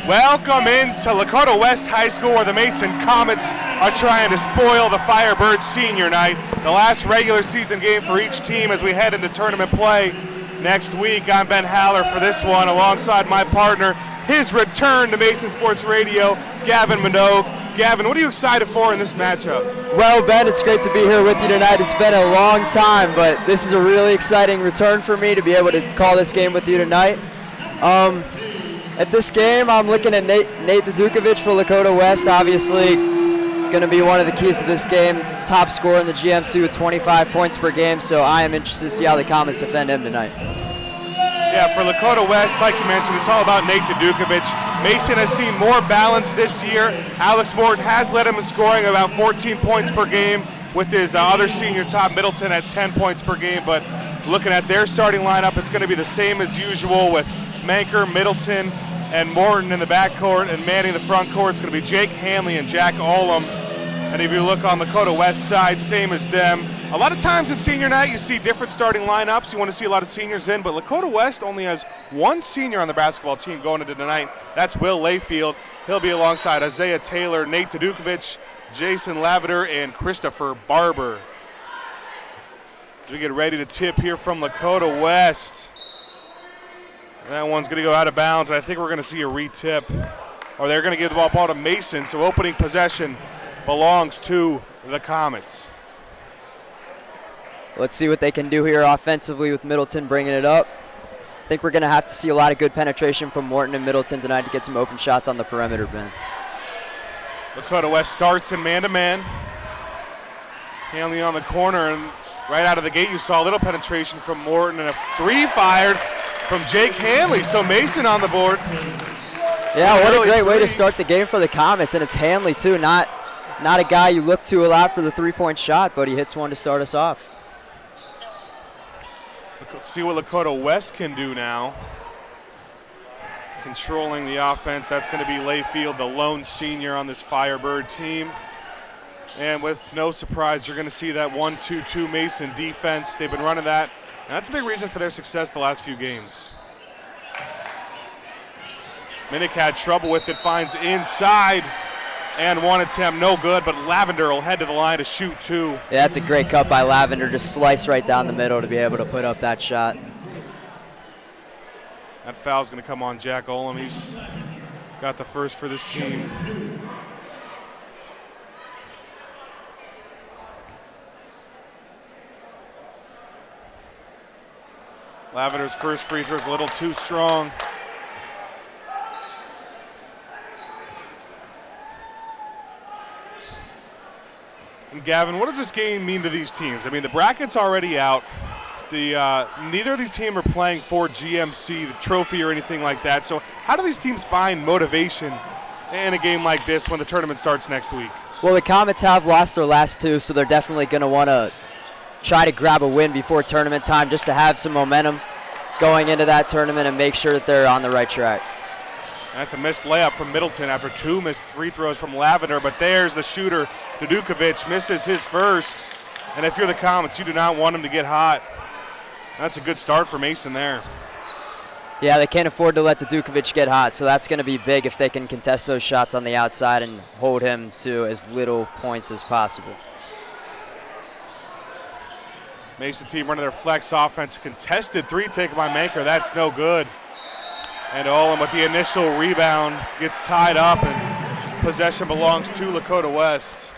Welcome into Lakota West High School, where the Mason Comets are trying to spoil the Firebirds senior night. The last regular season game for each team as we head into tournament play next week. I'm Ben Haller for this one, alongside my partner, his return to Mason Sports Radio, Gavin Minogue. Gavin, what are you excited for in this matchup? Well, Ben, it's great to be here with you tonight. It's been a long time, but this is a really exciting return for me to be able to call this game with you tonight. At this game, I'm looking at Nate Dukovic for Lakota West, obviously going to be one of the keys to this game. Top scorer in the GMC with 25 points per game, so I am interested to see how the Comets defend him tonight. Yeah, for Lakota West, like you mentioned, it's all about Nate Dukovic. Mason has seen more balance this year. Alex Morton has led him in scoring about 14 points per game, with his other senior Todd Middleton at 10 points per game. But looking at their starting lineup, it's going to be the same as usual with Manker, Middleton, and Morton in the backcourt, and manning the front court. It's going to be Jake Hanley and Jack Olam. And if you look on the Lakota West side, same as them. A lot of times at senior night, you see different starting lineups. You want to see a lot of seniors in, but Lakota West only has one senior on the basketball team going into tonight. That's Will Layfield. He'll be alongside Isaiah Taylor, Nate Dukovic, Jason Lavender, and Christopher Barber. As we get ready to tip here from Lakota West. That one's going to go out of bounds, and I think we're going to see a re-tip. Or they're going to give the ball to Mason, so opening possession belongs to the Comets. Let's see what they can do here offensively with Middleton bringing it up. I think we're going to have to see a lot of good penetration from Morton and Middleton tonight to get some open shots on the perimeter, Ben. Lakota West starts in man-to-man. Hanley on the corner, and right out of the gate you saw a little penetration from Morton, and a three fired from Jake Hanley, so Mason on the board. Yeah, what a great way to start the game for the Comets, and it's Hanley too, not a guy you look to a lot for the three-point shot, but he hits one to start us off. Let's see what Lakota West can do now. Controlling the offense, that's going to be Layfield, the lone senior on this Firebird team. And with no surprise, you're going to see that 1-2-2 Mason defense. They've been running that. And that's a big reason for their success the last few games. Minnick had trouble with it, finds inside, and one attempt, no good, but Lavender will head to the line to shoot two. Yeah, that's a great cut by Lavender, just slice right down the middle to be able to put up that shot. That foul's going to come on Jack Olam. He's got the first for this team. Lavender's first free throw is a little too strong. And Gavin, what does this game mean to these teams? I mean, the bracket's already out. Neither of these teams are playing for GMC, the trophy or anything like that. So how do these teams find motivation in a game like this when the tournament starts next week? Well, the Comets have lost their last two, so they're definitely going to want to try to grab a win before tournament time just to have some momentum going into that tournament and make sure that they're on the right track. That's a missed layup from Middleton after two missed free throws from Lavender, but there's the shooter. Dukovic misses his first, and if you're the Comets, you do not want him to get hot. That's a good start for Mason there. Yeah, they can't afford to let the Dukovic get hot, so that's going to be big if they can contest those shots on the outside and hold him to as little points as possible. Mason team running their flex offense. Contested three taken by Manker. That's no good. And Olam with the initial rebound gets tied up, and possession belongs to Lakota West.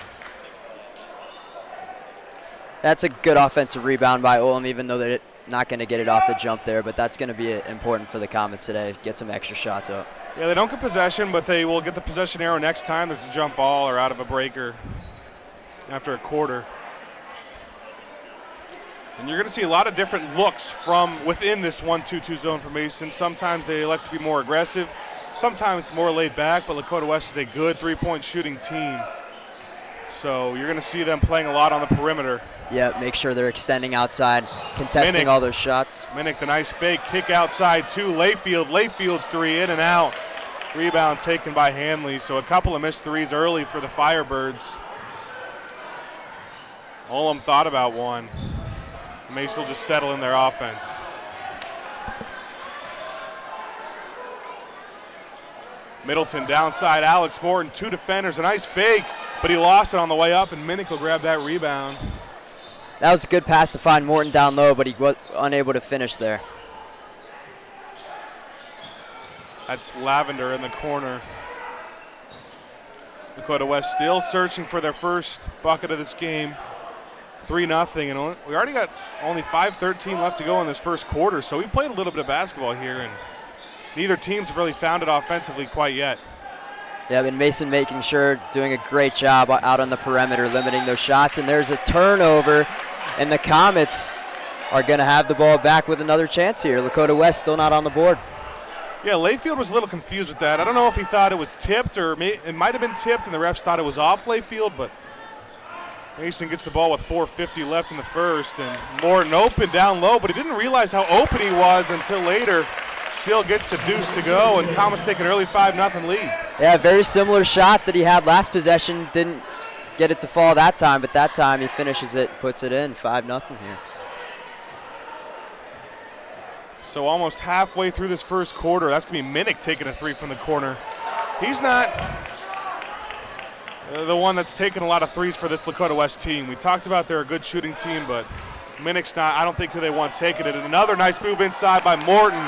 That's a good offensive rebound by Olam, even though they're not going to get it off the jump there, but that's going to be important for the Comets today, get some extra shots up. Yeah, they don't get possession, but they will get the possession arrow next time there's a jump ball or out of a breaker after a quarter. And you're going to see a lot of different looks from within this 1-2-2 zone for Mason. Sometimes they elect to be more aggressive, sometimes more laid back, but Lakota West is a good three-point shooting team. So you're going to see them playing a lot on the perimeter. Yeah, make sure they're extending outside, contesting all those shots. Minnick, the nice fake, kick outside to Layfield. Layfield's three in and out. Rebound taken by Hanley, so a couple of missed threes early for the Firebirds. Olam thought about one. Mason will just settle in their offense. Middleton downside, Alex Morton, 2 defenders, a nice fake, but he lost it on the way up, and Minnick will grab that rebound. That was a good pass to find Morton down low, but he was unable to finish there. That's Lavender in the corner. Lakota West still searching for their first bucket of this game. 3-0, and we already got only 5:13 left to go in this first quarter, so we played a little bit of basketball here, and neither teams have really found it offensively quite yet. Yeah, but Mason making sure, doing a great job out on the perimeter, limiting those shots, and there's a turnover, and the Comets are going to have the ball back with another chance here. Lakota West still not on the board. Yeah, Layfield was a little confused with that. I don't know if he thought it was tipped, or it might have been tipped, and the refs thought it was off Layfield, but Mason gets the ball with 4:50 left in the first, and Morton open down low, but he didn't realize how open he was until later. Still gets the deuce to go, and Comets take an early 5-0 lead. Yeah, very similar shot that he had last possession. Didn't get it to fall that time, but that time he finishes it, puts it in, 5-0 here. So almost halfway through this first quarter, that's going to be Minnick taking a three from the corner. He's not the one that's taken a lot of threes for this Lakota West team. We talked about they're a good shooting team, but Minnick's not, I don't think, who they want taking it. And another nice move inside by Morton.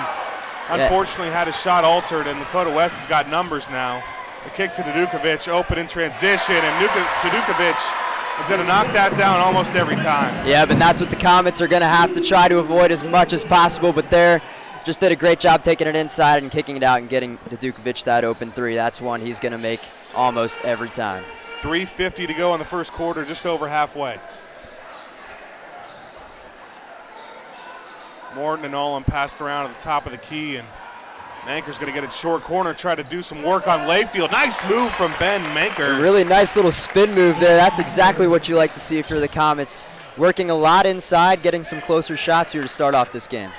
Unfortunately had his shot altered, and Lakota West has got numbers now. The kick to Dudukovic, open in transition, and Dudukovic is going to knock that down almost every time. Yeah, but that's what the Comets are going to have to try to avoid as much as possible, but they're just did a great job taking it inside and kicking it out and getting Dudukovic that open three. That's one he's going to make almost every time. 3:50 to go in the first quarter, just over halfway. Morton and Olam passed around at the top of the key, and Manker's going to get it short corner, try to do some work on Layfield. Nice move from Ben Manker. A really nice little spin move there. That's exactly what you like to see if you're the Comets. Working a lot inside, getting some closer shots here to start off this game.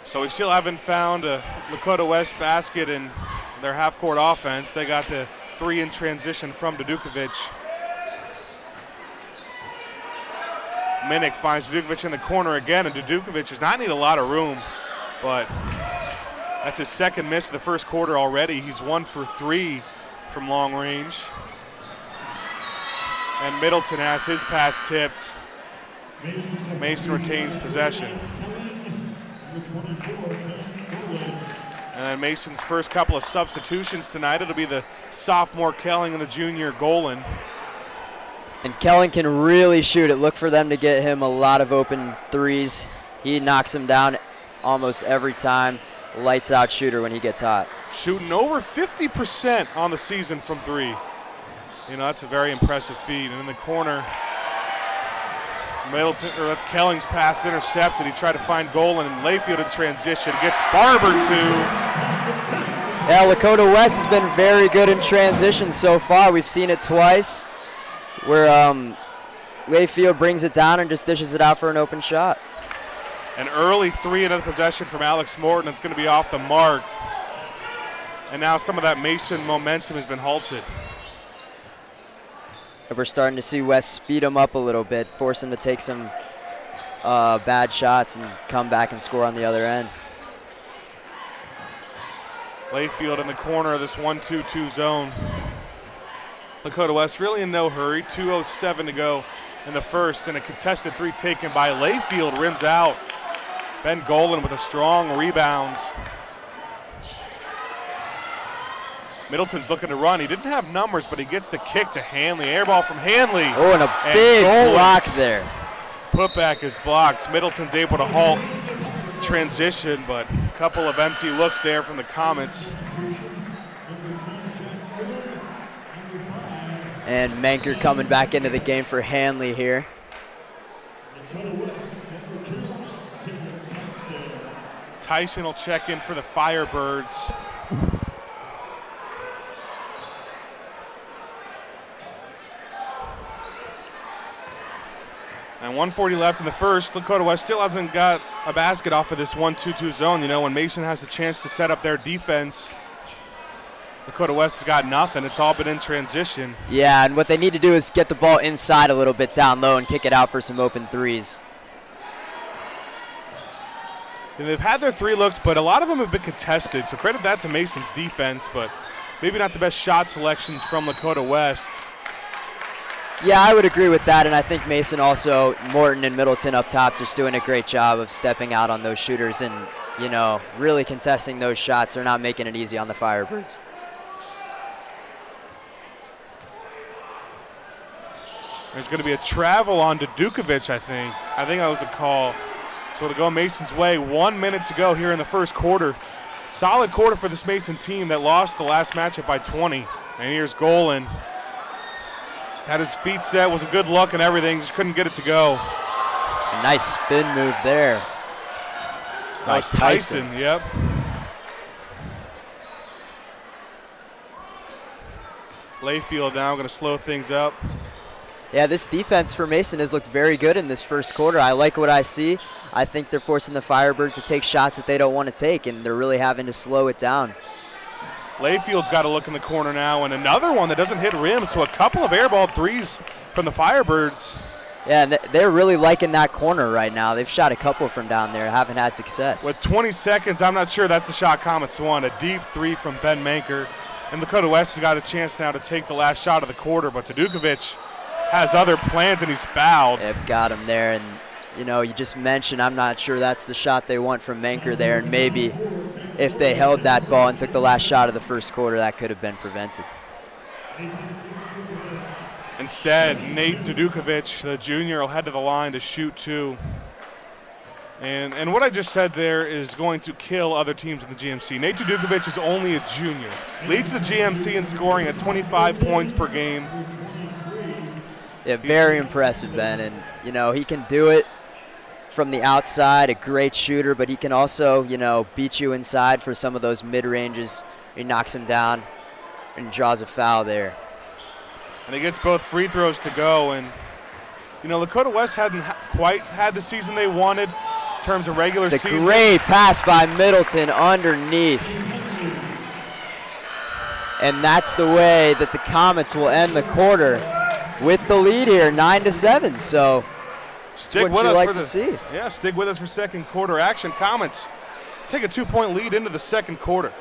So we still haven't found a Lakota West basket in their half-court offense. They got the three in transition from Dudukovic. Minnick finds Dudukovic in the corner again, and Dudukovic does not need a lot of room, but that's his second miss of the first quarter already. He's 1 for 3 from long range. And Middleton has his pass tipped. Mason retains possession. And then Mason's first couple of substitutions tonight, it'll be the sophomore Kelling and the junior Golan. And Kelling can really shoot it. Look for them to get him a lot of open threes. He knocks them down almost every time. Lights out shooter when he gets hot. Shooting over 50% on the season from three. You know, that's a very impressive feat. And in the corner, that's Kelling's pass intercepted. He tried to find Golan, and Layfield in transition. Gets Barber too. Yeah, Lakota West has been very good in transition so far. We've seen it twice, where Layfield brings it down and just dishes it out for an open shot. An early three, another possession from Alex Morton. It's going to be off the mark. And now some of that Mason momentum has been halted. We're starting to see West speed him up a little bit, force him to take some bad shots and come back and score on the other end. Layfield in the corner of this 1-2-2 zone. Lakota West really in no hurry. 2:07 to go in the first, and a contested three taken by Layfield rims out. Ben Golan with a strong rebound. Middleton's looking to run. He didn't have numbers, but he gets the kick to Hanley. Air ball from Hanley. Oh, and a big block there. Putback is blocked. Middleton's able to halt transition, but a couple of empty looks there from the Comets. And Manker coming back into the game for Hanley here. Tyson will check in for the Firebirds. And 1:40 left in the first. Lakota West still hasn't got a basket off of this 1-2-2 zone. You know, when Mason has the chance to set up their defense, Lakota West has got nothing. It's all been in transition. Yeah, and what they need to do is get the ball inside a little bit down low and kick it out for some open threes. And they've had their 3 looks, but a lot of them have been contested. So credit that to Mason's defense, but maybe not the best shot selections from Lakota West. Yeah, I would agree with that, and I think Mason also, Morton and Middleton up top, just doing a great job of stepping out on those shooters and, you know, really contesting those shots. They're not making it easy on the Firebirds. There's going to be a travel on to Dukovic, I think. I think that was a call. So it'll go Mason's way. 1 minute to go here in the first quarter. Solid quarter for this Mason team that lost the last matchup by 20. And here's Golan. Had his feet set, was a good look and everything, just couldn't get it to go. A nice spin move there. That was Tyson, yep. Layfield now going to slow things up. Yeah, this defense for Mason has looked very good in this first quarter. I like what I see. I think they're forcing the Firebirds to take shots that they don't want to take, and they're really having to slow it down. Layfield's got to look in the corner now, and another one that doesn't hit rim, so a couple of airball threes from the Firebirds. Yeah, and they're really liking that corner right now. They've shot a couple from down there, haven't had success. With 20 seconds, I'm not sure that's the shot Comets want. A deep 3 from Ben Manker. And Lakota West has got a chance now to take the last shot of the quarter, but Tadukovic has other plans and he's fouled. They've got him there, and you know, you just mentioned I'm not sure that's the shot they want from Manker there, and maybe if they held that ball and took the last shot of the first quarter, that could have been prevented. Instead, Nate Tadukovic, the junior, will head to the line to shoot 2. And what I just said there is going to kill other teams in the GMC. Nate Tadukovic is only a junior. Leads the GMC in scoring at 25 points per game. Yeah, very impressive, Ben. And, you know, he can do it from the outside, a great shooter, but he can also, you know, beat you inside for some of those mid-ranges. He knocks him down and draws a foul there. And he gets both free throws to go. And, you know, Lakota West hadn't quite had the season they wanted in terms of regular season. It's a great pass by Middleton underneath. And that's the way that the Comets will end the quarter with the lead here, 9-7. So stick what you like to see. Yeah, stick with us for second quarter action. Comets take a 2-point lead into the second quarter.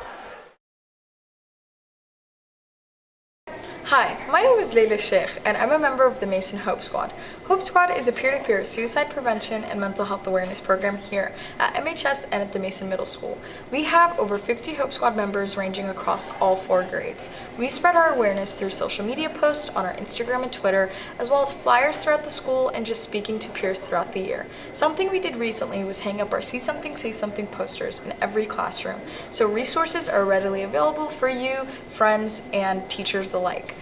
Hi, my name is Leila Sheikh, and I'm a member of the Mason Hope Squad. Hope Squad is a peer-to-peer suicide prevention and mental health awareness program here at MHS and at the Mason Middle School. We have over 50 Hope Squad members ranging across all 4 grades. We spread our awareness through social media posts on our Instagram and Twitter, as well as flyers throughout the school and just speaking to peers throughout the year. Something we did recently was hang up our See Something, Say Something posters in every classroom, so resources are readily available for you, friends, and teachers alike.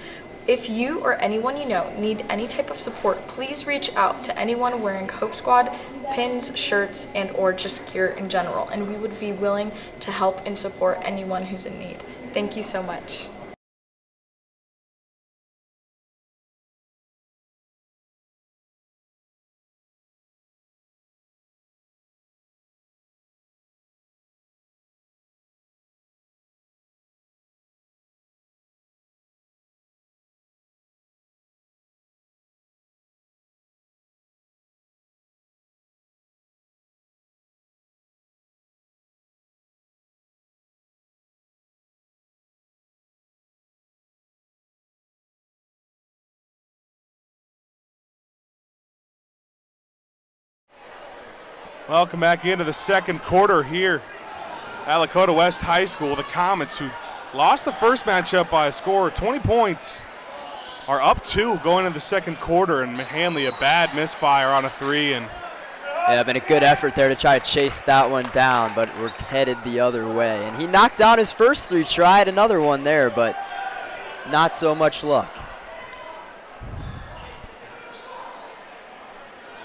If you or anyone you know need any type of support, please reach out to anyone wearing Hope Squad pins, shirts, and or just gear in general, and we would be willing to help and support anyone who's in need. Thank you so much. Welcome back into the second quarter here at Lakota West High School. The Comets, who lost the first matchup by a score of 20 points, are up 2 going into the second quarter, and Hanley a bad misfire on a 3. And yeah, been a good effort there to try to chase that one down, but we're headed the other way. And he knocked down his first 3, tried another one there, but not so much luck.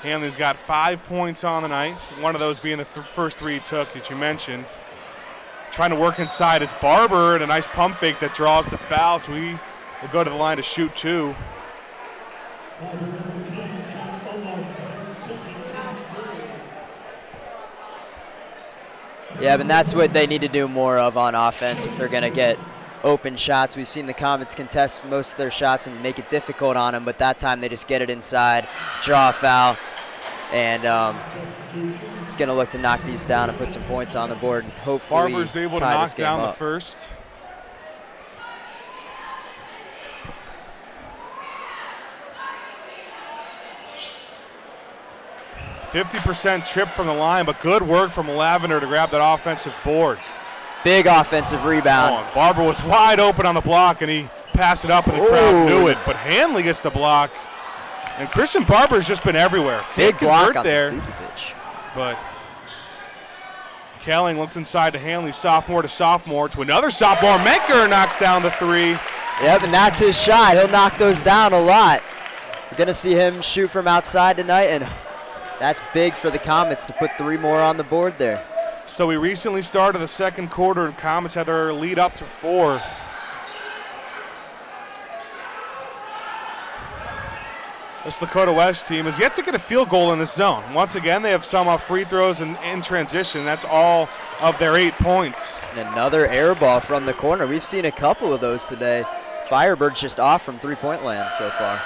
Hanley's got 5 points on the night, one of those being the first 3 he took that you mentioned. Trying to work inside is Barber, and a nice pump fake that draws the foul, so he will go to the line to shoot 2. Yeah, but that's what they need to do more of on offense if they're going to get open shots. We've seen the Comets contest most of their shots and make it difficult on them, but that time they just get it inside, draw a foul, and he's going to look to knock these down and put some points on the board and hopefully Barber's able to tie knock this game down up. the first. %50 trip from the line, but good work from Lavender to grab that offensive board. Big offensive rebound. Oh, Barber was wide open on the block, and he passed it up, and the crowd knew it. But Hanley gets the block, and Christian Barber's just been everywhere. Big Can't block convert on there, Dukovic. but Kelling looks inside to Hanley, sophomore to another sophomore. Menker knocks down the three. Yep, and that's his shot. He'll knock those down a lot. We're going to see him shoot from outside tonight, and that's big for the Comets to put 3 more on the board there. So we recently started the second quarter, and Comets had their lead up to 4. This Lakota West team is yet to get a field goal in this zone. Once again, they have some off free throws and in transition. That's all of their 8 points. And another air ball from the corner. We've seen a couple of those today. Firebirds just off from three-point land so far.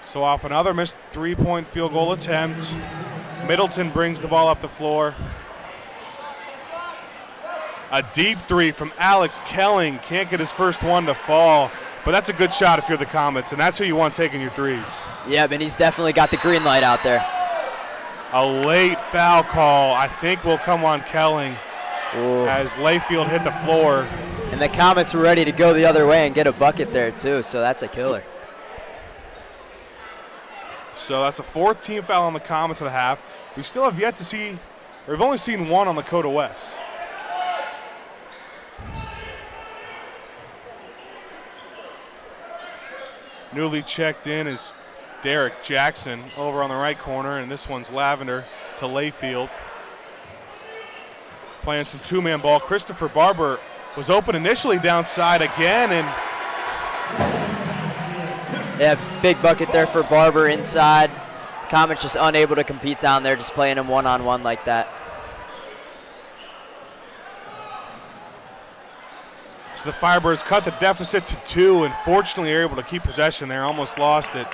So off another missed 3-point field goal attempt, Middleton brings the ball up the floor. A deep 3 from Alex Kelling. Can't get his first one to fall, but that's a good shot if you're the Comets, and that's who you want taking your threes. Yeah, but he's definitely got the green light out there. A late foul call, I think, will come on Kelling as Layfield hit the floor. And the Comets were ready to go the other way and get a bucket there, too, so that's a killer. So that's a 4th team foul on the Comets of the half. We still have yet to see, or we've only seen 1 on Lakota West. Newly checked in is Derek Jackson over on the right corner, and this one's Lavender to Layfield. Playing some 2-man ball. Christopher Barber was open initially downside again, and yeah, big bucket there for Barber inside. Comets just unable to compete down there, just playing him one-on-one like that. So the Firebirds cut the deficit to 2, and fortunately are able to keep possession there. Almost lost it.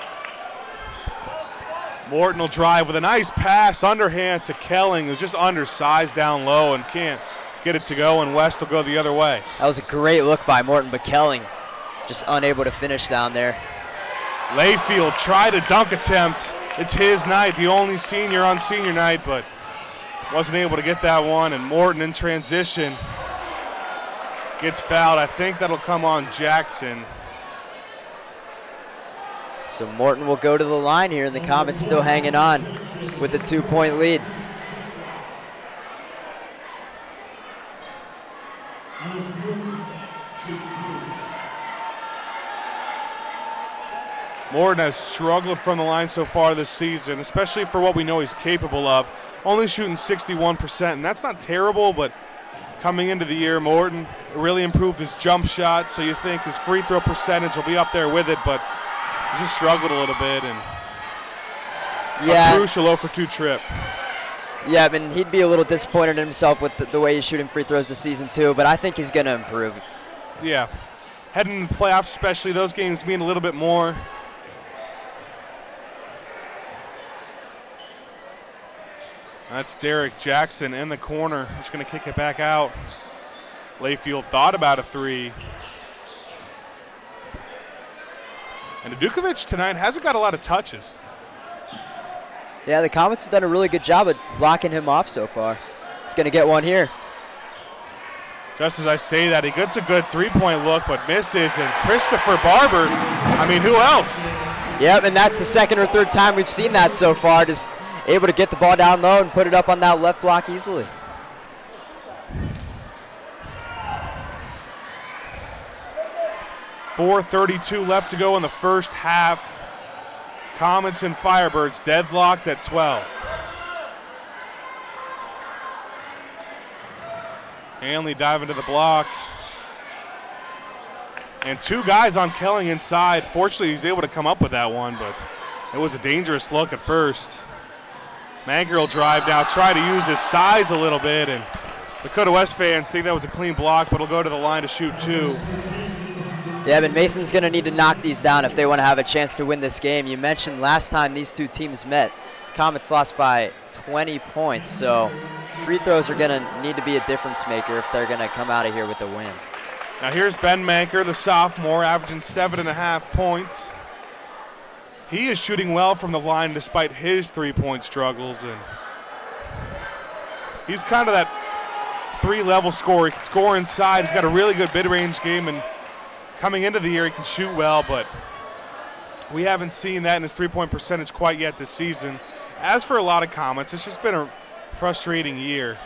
Morton will drive with a nice pass underhand to Kelling, who's just undersized down low and can't get it to go, and West will go the other way. That was a great look by Morton, but Kelling just unable to finish down there. Layfield tried a dunk attempt. It's his night, the only senior on senior night, but wasn't able to get that one, and Morton in transition gets fouled. I think that'll come on Jackson. So Morton will go to the line here, and the Comets still hanging on with a 2-point lead. Morton has struggled from the line so far this season, especially for what we know he's capable of. Only shooting 61%, and that's not terrible, but coming into the year, Morton really improved his jump shot, so you think his free throw percentage will be up there with it, but he's just struggled a little bit, and a crucial 0 for 2 trip. Yeah, I mean, he'd be a little disappointed in himself with the way he's shooting free throws this season too, but I think he's going to improve. Yeah. Heading into the playoffs especially, those games mean a little bit more. That's Derek Jackson in the corner. He's going to kick it back out. Layfield thought about a 3. And Dukovic tonight hasn't got a lot of touches. Yeah, the Comets have done a really good job of blocking him off so far. He's going to get one here. Just as I say that, he gets a good 3-point look, but misses. And Christopher Barber, I mean, who else? Yep, and that's the 2nd or 3rd time we've seen that so far. Just able to get the ball down low and put it up on that left block easily. .432 left to go in the first half. Comets and Firebirds deadlocked at 12. Hanley diving to the block. And two guys on Kelling inside. Fortunately, he was able to come up with that one, but it was a dangerous look at first. Manker will drive now, try to use his size a little bit, and Lakota West fans think that was a clean block, but he'll go to the line to shoot two. Yeah, but Mason's going to need to knock these down if they want to have a chance to win this game. You mentioned last time these two teams met, Comets lost by 20 points, so free throws are going to need to be a difference maker if they're going to come out of here with a win. Now here's Ben Manker, the sophomore, averaging 7.5 points. He is shooting well from the line despite his three-point struggles, and he's kind of that three-level scorer. He can score inside. He's got a really good mid-range game, and coming into the year, he can shoot well, but we haven't seen that in his three-point percentage quite yet this season. As for a lot of Comets, it's just been a frustrating year,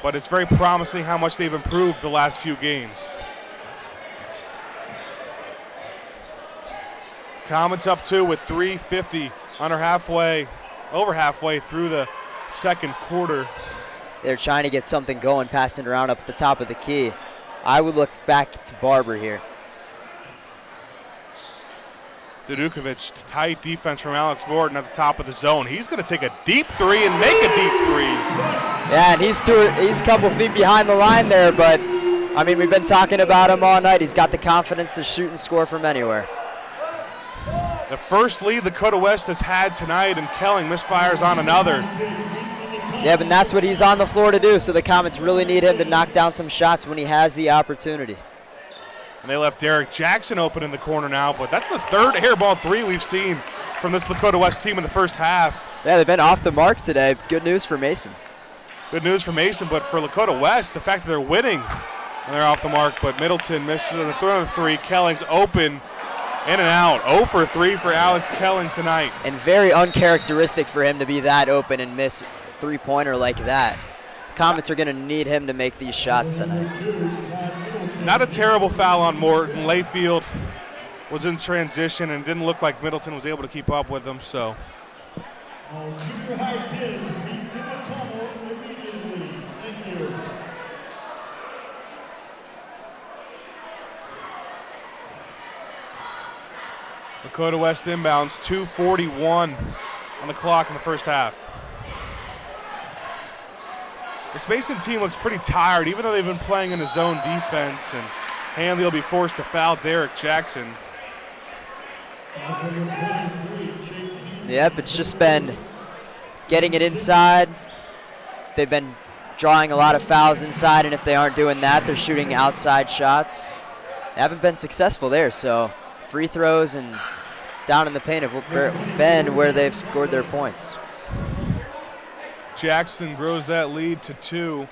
but it's very promising how much they've improved the last few games. Comets up two with 3:50 over halfway through the second quarter. They're trying to get something going, passing around up at the top of the key. I would look back to Barber here. Dudukovic, tight defense from Alex Morton at the top of the zone. He's going to take a deep three and make a deep three. Yeah, and he's a couple feet behind the line there, but, I mean, we've been talking about him all night. He's got the confidence to shoot and score from anywhere. The first lead Lakota West has had tonight, and Kelling misfires on another. Yeah, but that's what he's on the floor to do, so the Comets really need him to knock down some shots when he has the opportunity. And they left Derek Jackson open in the corner now, but that's the third airball three we've seen from this Lakota West team in the first half. Yeah, they've been off the mark today. Good news for Mason. Good news for Mason, but for Lakota West, the fact that they're winning and they're off the mark, but Middleton misses on the throw of the three. Kelling's open. In and out. 0 for 3 for Alex Kelling tonight. And very uncharacteristic for him to be that open and miss three-pointer like that. Comets are going to need him to make these shots tonight. Not a terrible foul on Morton. Layfield was in transition and didn't look like Middleton was able to keep up with him, so. Lakota West inbounds, 2:41 on the clock in the first half. This Mason team looks pretty tired, even though they've been playing in a zone defense, and Hanley will be forced to foul Derek Jackson. Yep, it's just been getting it inside. They've been drawing a lot of fouls inside, and if they aren't doing that, they're shooting outside shots. They haven't been successful there, so free throws and down in the paint have been where they've scored their points. Jackson grows that lead to 2.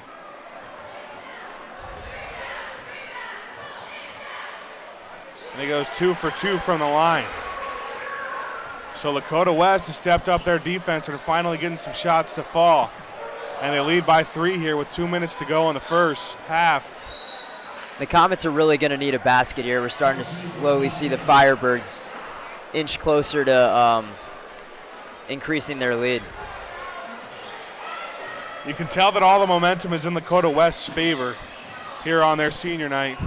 And he goes 2 for 2 from the line. So Lakota West has stepped up their defense and are finally getting some shots to fall. And they lead by 3 here with 2 minutes to go in the first half. The Comets are really going to need a basket here. We're starting to slowly see the Firebirds inch closer to increasing their lead. You can tell that all the momentum is in Lakota West's favor here on their senior night.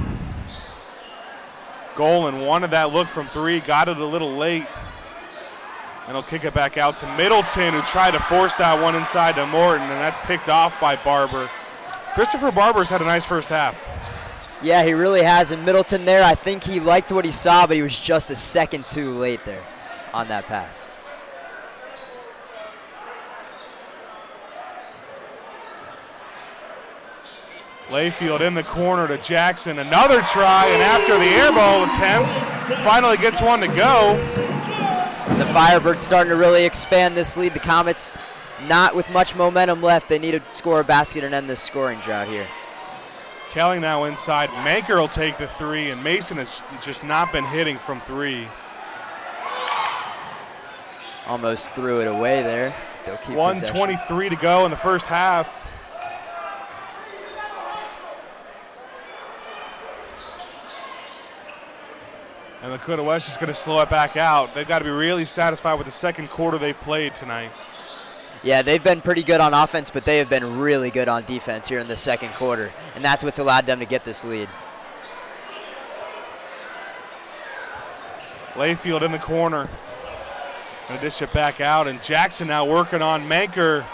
Golan wanted that look from 3, got it a little late. And he'll kick it back out to Middleton, who tried to force that one inside to Morton, and that's picked off by Barber. Christopher Barber's had a nice first half. Yeah, he really has. And Middleton there, I think he liked what he saw, but he was just a second too late there on that pass. Layfield in the corner to Jackson. Another try, and after the air ball attempt, finally gets one to go. The Firebirds starting to really expand this lead. The Comets not with much momentum left. They need to score a basket and end this scoring drought here. Kelly now inside. Manker will take the 3, and Mason has just not been hitting from 3. Almost threw it away there. They'll keep 1:23 to go in the first half. And Lakota West is going to slow it back out. They've got to be really satisfied with the second quarter they've played tonight. Yeah, they've been pretty good on offense, but they have been really good on defense here in the second quarter, and that's what's allowed them to get this lead. Layfield in the corner. Gonna dish it back out, and Jackson now working on Manker.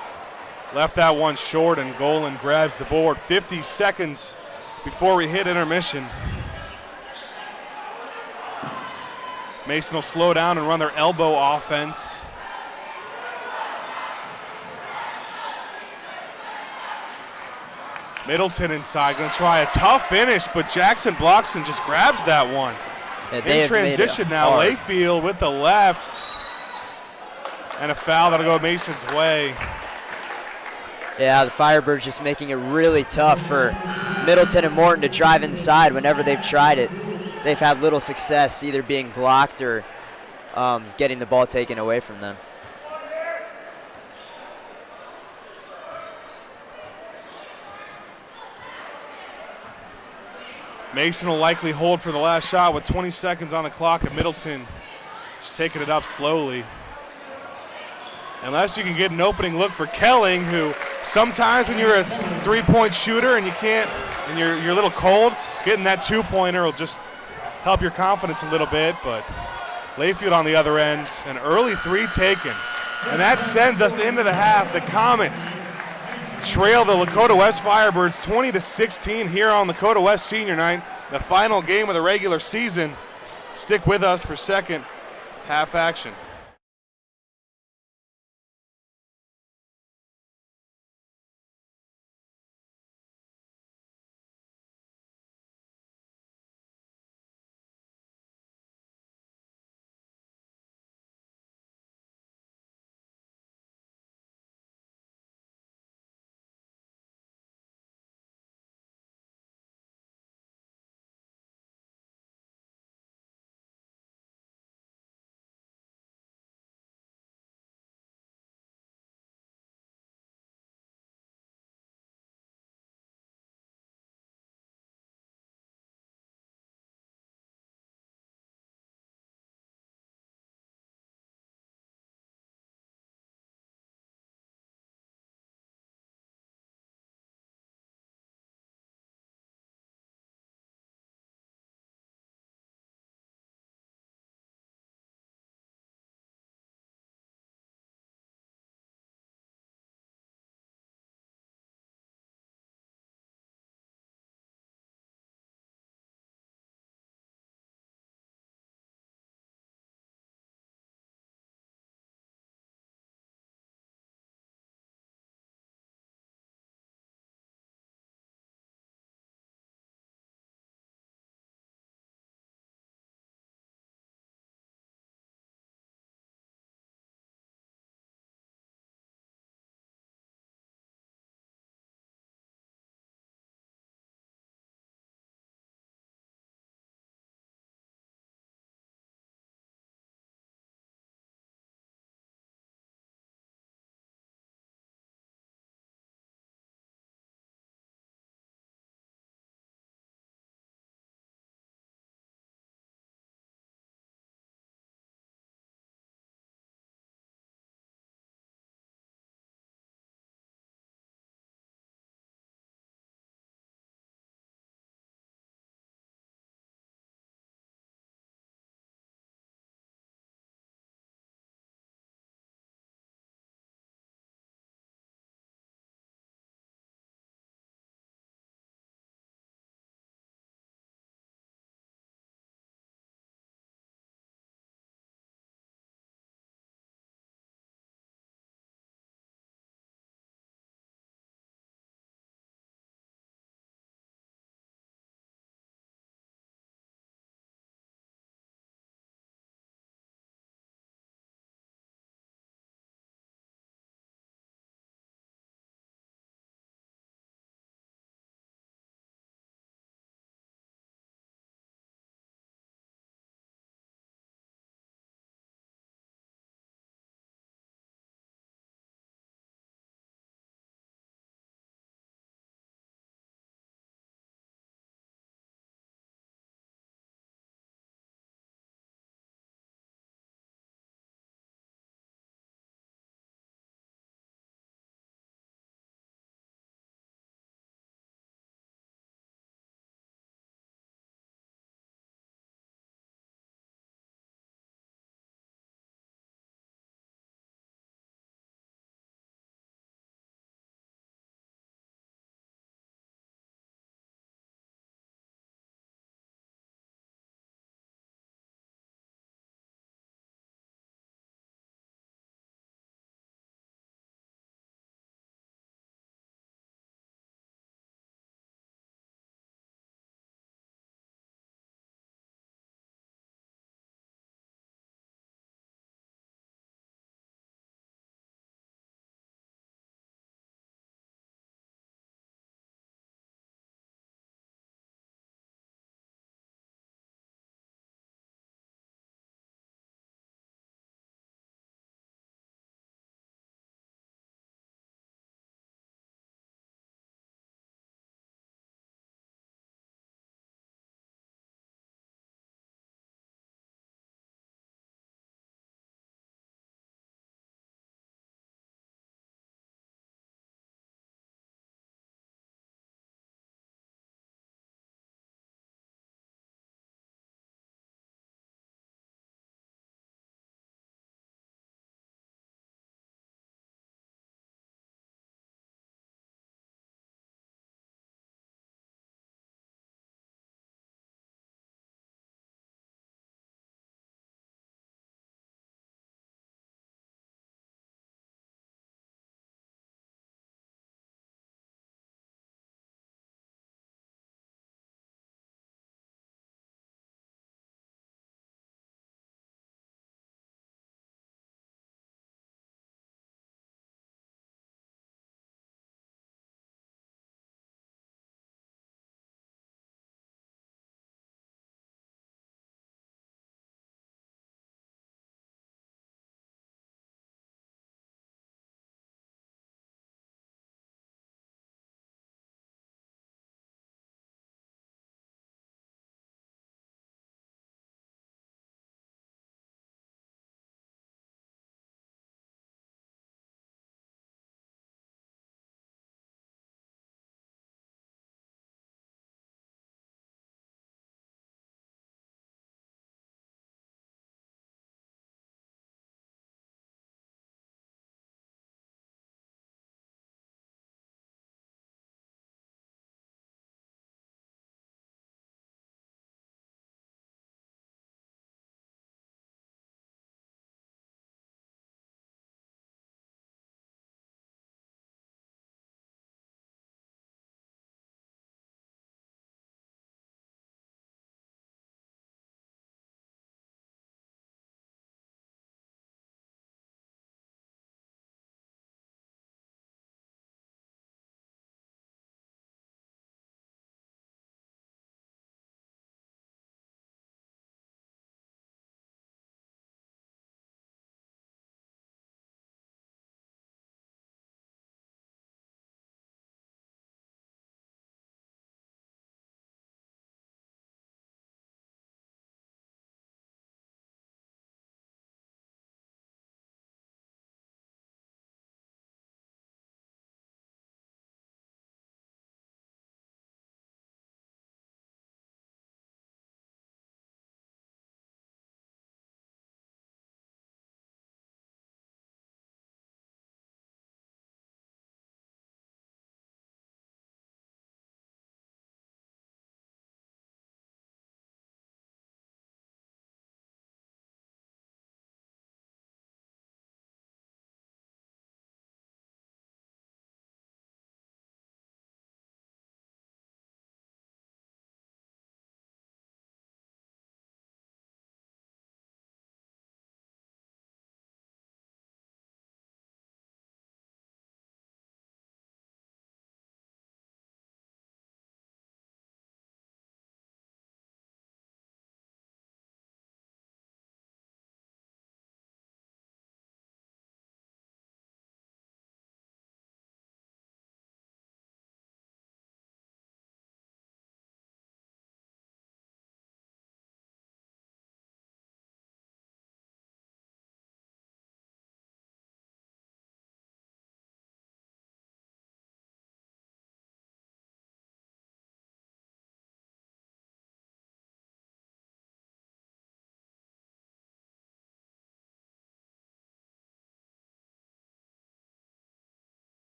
Left that one short, and Golan grabs the board. 50 seconds before we hit intermission. Mason will slow down and run their elbow offense. Middleton inside, gonna try a tough finish, but Jackson blocks and just grabs that one. Yeah, in transition now, hard. Layfield with the left. And a foul that'll go Mason's way. Yeah, the Firebirds just making it really tough for Middleton and Morton to drive inside whenever they've tried it. They've had little success either being blocked or getting the ball taken away from them. Mason will likely hold for the last shot with 20 seconds on the clock, and Middleton just taking it up slowly. Unless you can get an opening look for Kelling, who sometimes when you're a three-point shooter and you can't, and you're a little cold, getting that two-pointer will just help your confidence a little bit. But Layfield on the other end, an early three taken. And that sends us into the half. The Comets trail the Lakota West Firebirds 20-16 here on Lakota West Senior Night, the final game of the regular season. Stick with us for second half action.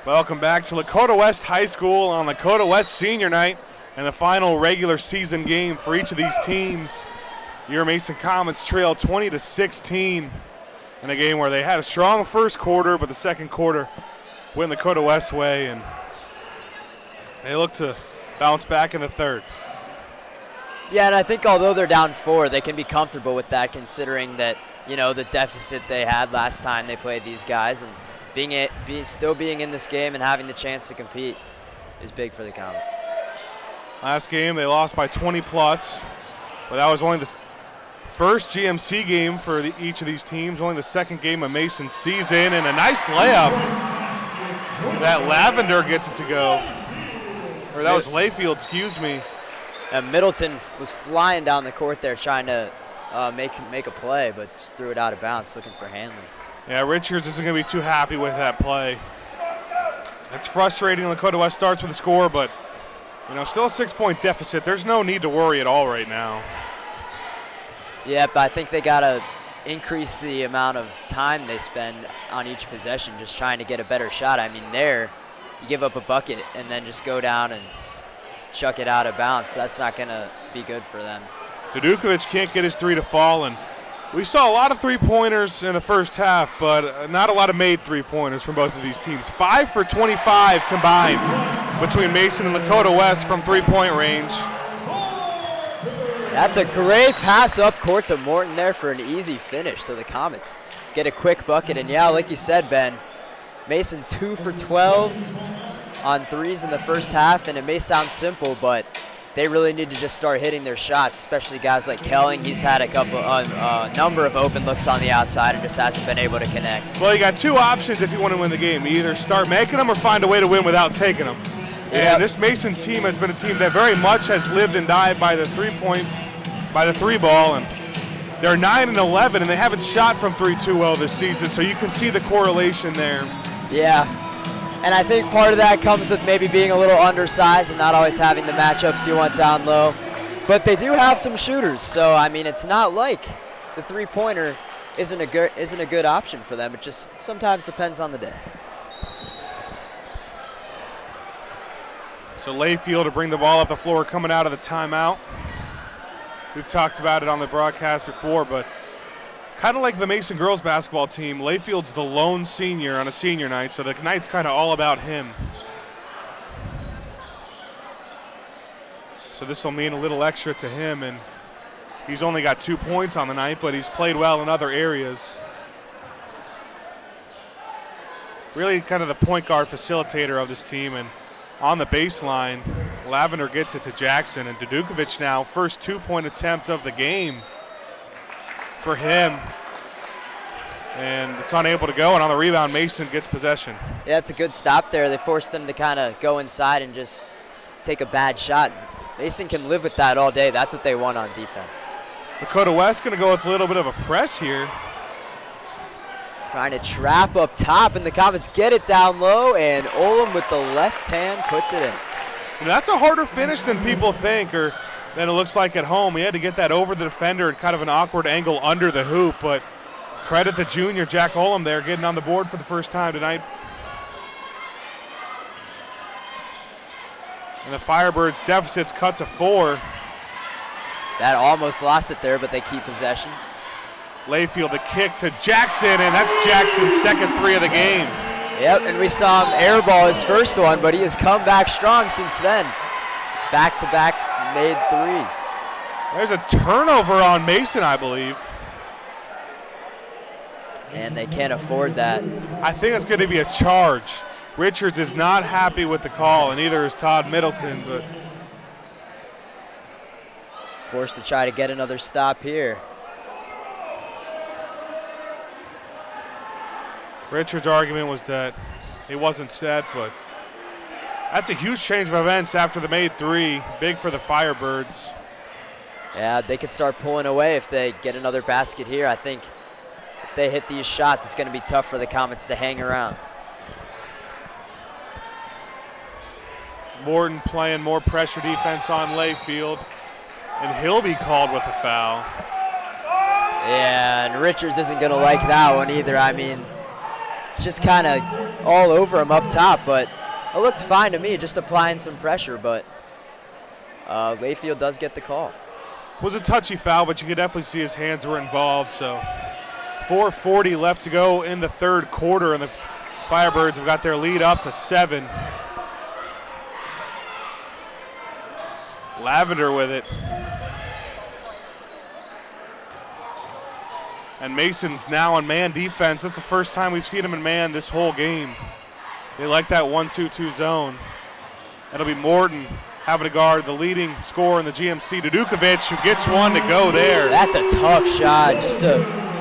Welcome back to Lakota West High School on Lakota West Senior Night and the final regular season game for each of these teams. Your Mason Comets trailed 20-16 in a game where they had a strong first quarter, but the second quarter went Lakota West way, and they look to bounce back in the third. Yeah, and I think although they're down 4, they can be comfortable with that, considering that, you know, the deficit they had last time they played these guys, and still being in this game and having the chance to compete is big for the Comets. Last game they lost by 20 plus, but that was only the first GMC game for each of these teams, only the second game of Mason's season, and a nice layup that Lavender gets it to go. Or that was Layfield, excuse me. And Middleton was flying down the court there trying to make a play, but just threw it out of bounds, looking for Hanley. Yeah, Richards isn't going to be too happy with that play. It's frustrating. Lakota West starts with a score, but you know, still a 6-point deficit. There's no need to worry at all right now. Yeah, but I think they got to increase the amount of time they spend on each possession just trying to get a better shot. I mean, there, you give up a bucket and then just go down and chuck it out of bounds. That's not going to be good for them. Dudukovic can't get his 3 to fall, and we saw a lot of 3-pointers in the first half, but not a lot of made 3-pointers from both of these teams. 5 for 25 combined between Mason and Lakota West from 3-point range. That's a great pass up court to Morton there for an easy finish. So the Comets get a quick bucket. And yeah, like you said, Ben, Mason 2 for 12 on threes in the first half. And it may sound simple, but they really need to just start hitting their shots, especially guys like Kelling. He's had a number of open looks on the outside and just hasn't been able to connect. Well, you got 2 options if you want to win the game. You either start making them or find a way to win without taking them. And this Mason team has been a team that very much has lived and died by the 3 ball, and they're 9-11, and they haven't shot from 3 too well this season, so you can see the correlation there. Yeah, and I think part of that comes with maybe being a little undersized and not always having the matchups you want down low. But they do have some shooters, so I mean, it's not like the 3-pointer isn't a good option for them. It just sometimes depends on the day. So Layfield to bring the ball up the floor coming out of the timeout. We've talked about it on the broadcast before, but kind of like the Mason girls basketball team, Layfield's the lone senior on a senior night, so the night's kind of all about him. So this will mean a little extra to him, and he's only got 2 points on the night, but he's played well in other areas. Really kind of the point guard facilitator of this team, and on the baseline, Lavender gets it to Jackson, and Dudukovic now, first 2-point attempt of the game for him. And it's unable to go, and on the rebound, Mason gets possession. Yeah, it's a good stop there. They forced them to kind of go inside and just take a bad shot. Mason can live with that all day. That's what they want on defense. Lakota West going to go with a little bit of a press here. Trying to trap up top, and the Comets get it down low, and Olam with the left hand puts it in. You know, that's a harder finish than people think, or than it looks like at home. He had to get that over the defender at kind of an awkward angle under the hoop, but credit the junior, Jack Olam, there, getting on the board for the first time tonight. And the Firebirds' deficit's cut to 4. That almost lost it there, but they keep possession. Layfield, the kick to Jackson, and that's Jackson's second 3 of the game. Yep, and we saw him airball his first one, but he has come back strong since then. Back-to-back made threes. There's a turnover on Mason, I believe. And they can't afford that. I think it's going to be a charge. Richards is not happy with the call, and neither is Todd Middleton, but forced to try to get another stop here. Richards' argument was that it wasn't set, but that's a huge change of events after the made 3. Big for the Firebirds. Yeah, they could start pulling away if they get another basket here. I think if they hit these shots, it's going to be tough for the Comets to hang around. Morton playing more pressure defense on Layfield, and he'll be called with a foul. Yeah, and Richards isn't going to like that one either. I mean, just kind of all over him up top, but it looked fine to me, just applying some pressure, but Layfield does get the call. It was a touchy foul, but you could definitely see his hands were involved. So 4:40 left to go in the third quarter, and the Firebirds have got their lead up to 7. Lavender with it. And Mason's now in man defense. That's the first time we've seen him in man this whole game. They like that 1-2-2 zone. It'll be Morton having to guard the leading scorer in the GMC, Dudukovic, who gets one to go there. That's a tough shot. Just a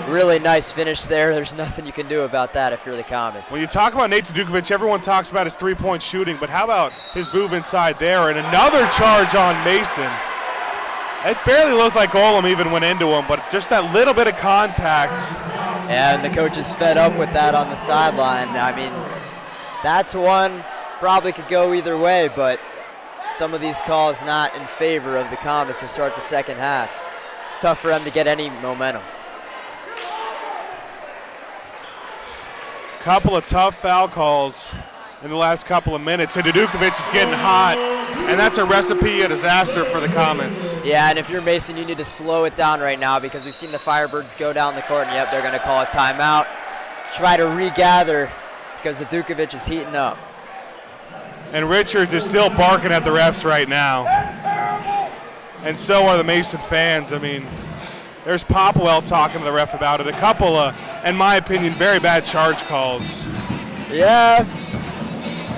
really nice finish there. There's nothing you can do about that if you're the Comets. When you talk about Nate Dudukovic, everyone talks about his three-point shooting, but how about his move inside there? And another charge on Mason. It barely looked like Olam even went into him, but just that little bit of contact. And the coach is fed up with that on the sideline. I mean, that's one probably could go either way, but some of these calls not in favor of the Comets to start the second half. It's tough for them to get any momentum. Couple of tough foul calls in the last couple of minutes, and Dudukovic is getting hot, and that's a recipe of disaster for the Comets. Yeah, and if you're Mason, you need to slow it down right now because we've seen the Firebirds go down the court, and yep, they're going to call a timeout. Try to regather because the Dudukovic is heating up. And Richards is still barking at the refs right now. And so are the Mason fans. I mean, there's Popwell talking to the ref about it. A couple of, in my opinion, very bad charge calls. Yeah.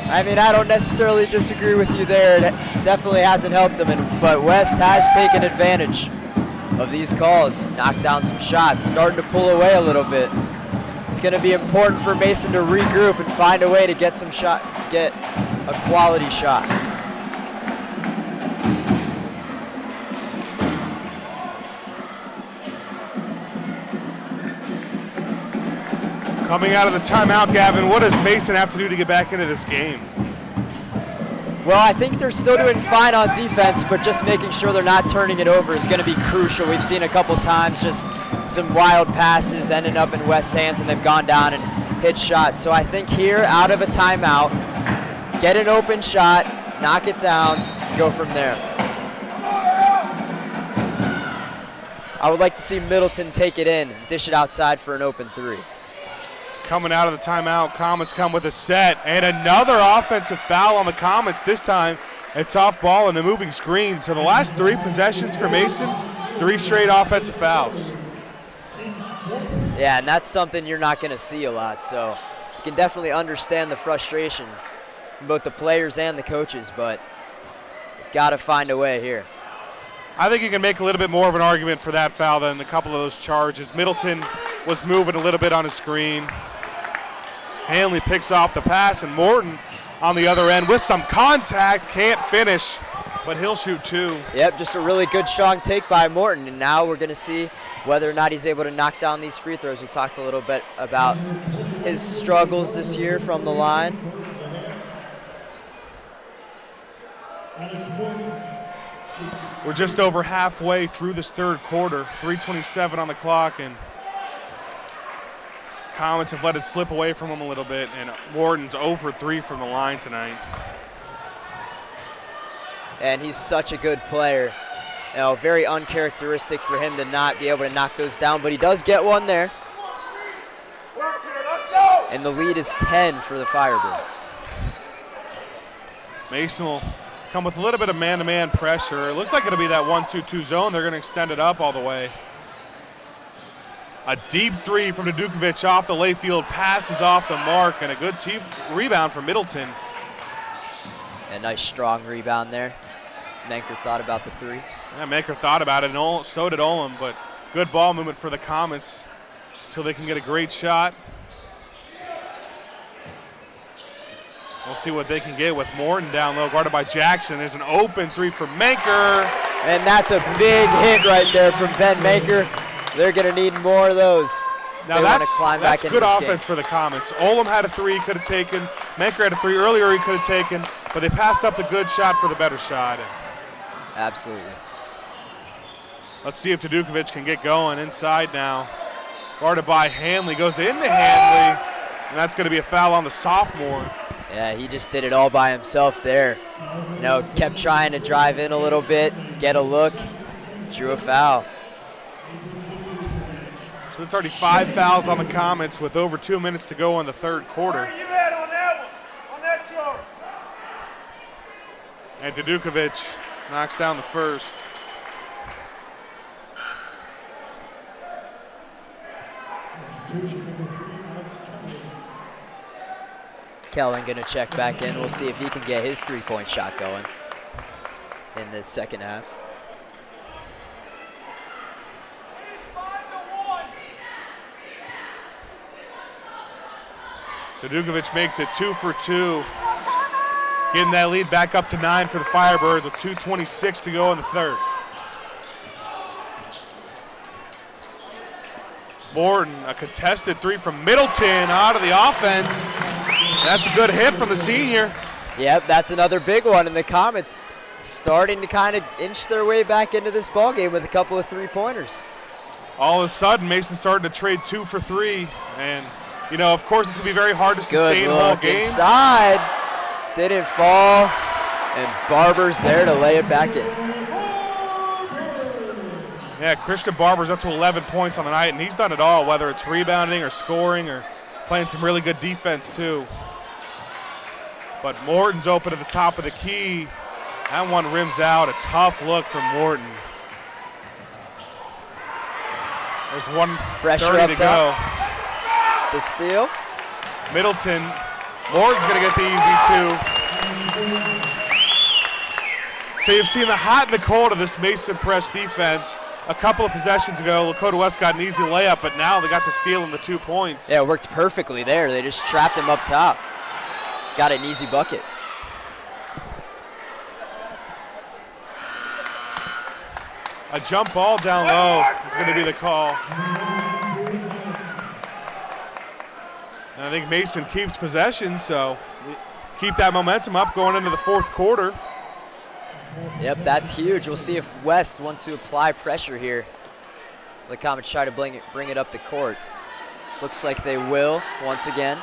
I mean, I don't necessarily disagree with you there. It definitely hasn't helped him, but West has taken advantage of these calls, knocked down some shots, starting to pull away a little bit. It's going to be important for Mason to regroup and find a way to get a quality shot. Coming out of the timeout, Gavin, what does Mason have to do to get back into this game? Well, I think they're still doing fine on defense, but just making sure they're not turning it over is going to be crucial. We've seen a couple times just some wild passes ending up in West's hands, and they've gone down and hit shots. So I think here, out of a timeout, get an open shot, knock it down, go from there. I would like to see Middleton take it in, dish it outside for an open three. Coming out of the timeout, Comets come with a set, and another offensive foul on the Comets. This time, it's off ball and a moving screen. So the last 3 possessions for Mason, 3 straight offensive fouls. Yeah, and that's something you're not going to see a lot. So you can definitely understand the frustration from both the players and the coaches, but you've got to find a way here. I think you can make a little bit more of an argument for that foul than a couple of those charges. Middleton was moving a little bit on his screen. Hanley picks off the pass, and Morton on the other end with some contact, can't finish, but he'll shoot 2. Yep, just a really good, strong take by Morton, and now we're going to see whether or not he's able to knock down these free throws. We talked a little bit about his struggles this year from the line. We're just over halfway through this third quarter, 3:27 on the clock, and Comets have let it slip away from him a little bit, and Morton's 0 for 3 from the line tonight. And he's such a good player. You know, very uncharacteristic for him to not be able to knock those down, but he does get one there. And the lead is 10 for the Firebirds. Mason will come with a little bit of man-to-man pressure. It looks like it'll be that 1-2-2 zone. They're going to extend it up all the way. A deep 3 from Dudukovic off the Layfield, passes off the mark, and a good team rebound from Middleton. A nice strong rebound there. Menker thought about the 3. Yeah, Menker thought about it, and so did Olam, but good ball movement for the Comets until they can get a great shot. We'll see what they can get with Morton down low, guarded by Jackson. There's an open 3 for Menker. And that's a big hit right there from Ben Menker. They're going to need more of those. Now that's good offense for the Comets. Olam had a 3 he could have taken. Menker had a 3 earlier he could have taken, but they passed up the good shot for the better shot. Absolutely. Let's see if Dudukovic can get going inside now. Guarded by Hanley, goes into Hanley, And that's going to be a foul on the sophomore. Yeah, he just did it all by himself there. You know, kept trying to drive in a little bit, get a look, drew a foul. So that's already 5 fouls on the Comets with over 2 minutes to go in the third quarter. Where you at on that one? On that chart? And Dudukovic knocks down the first. Kellen gonna check back in. We'll see if he can get his three-point shot going in the second half. Dudukovic makes it 2 for 2. Getting that lead back up to 9 for the Firebirds with 2:26 to go in the third. Morton, a contested three from Middleton out of the offense. That's a good hit from the senior. Yep, that's another big one, and the Comets starting to kind of inch their way back into this ballgame with a couple of three-pointers. All of a sudden, Mason starting to trade 2 for 3, and you know, of course, it's gonna be very hard to sustain the whole game. Inside, didn't fall, and Barber's there to lay it back in. Yeah, Christian Barber's up to 11 points on the night, and he's done it all, whether it's rebounding or scoring or playing some really good defense too. But Morton's open at the top of the key. That one rims out. A tough look from Morton. There's one Pressure up to top. go. The steal. Middleton. Morton's going to get the easy two. So you've seen the hot and the cold of this Mason press defense. A couple of possessions ago, Lakota West got an easy layup, but now they got the steal and the 2 points. Yeah, it worked perfectly there. They just trapped him up top. Got an easy bucket. A jump ball down low is going to be the call. And I think Mason keeps possession, so keep that momentum up going into the fourth quarter. Yep, that's huge. We'll see if West wants to apply pressure here. The Comets try to bring it up the court. Looks like they will once again.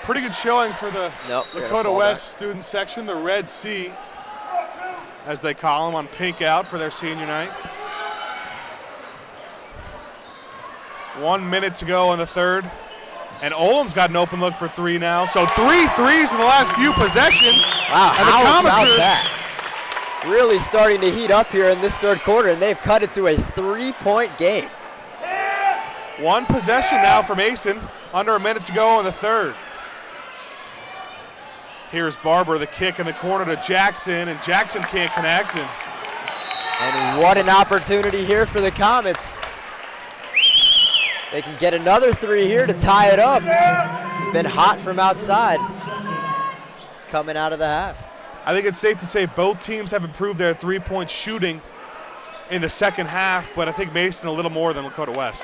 Pretty good showing for the Lakota West student section, the Red Sea, as they call them, on pink out for their senior night. 1 minute to go in the third. And Olam's got an open look for 3 now. So 3 threes in the last few possessions. Wow, and how about that? Really starting to heat up here in this third quarter, and they've cut it to a 3-point game. 1 possession now for Mason. Under a minute to go in the third. Here's Barber, the kick in the corner to Jackson, and Jackson can't connect. And what an opportunity here for the Comets. They can get another 3 here to tie it up. Been hot from outside coming out of the half. I think it's safe to say both teams have improved their three-point shooting in the second half, but I think Mason a little more than Lakota West.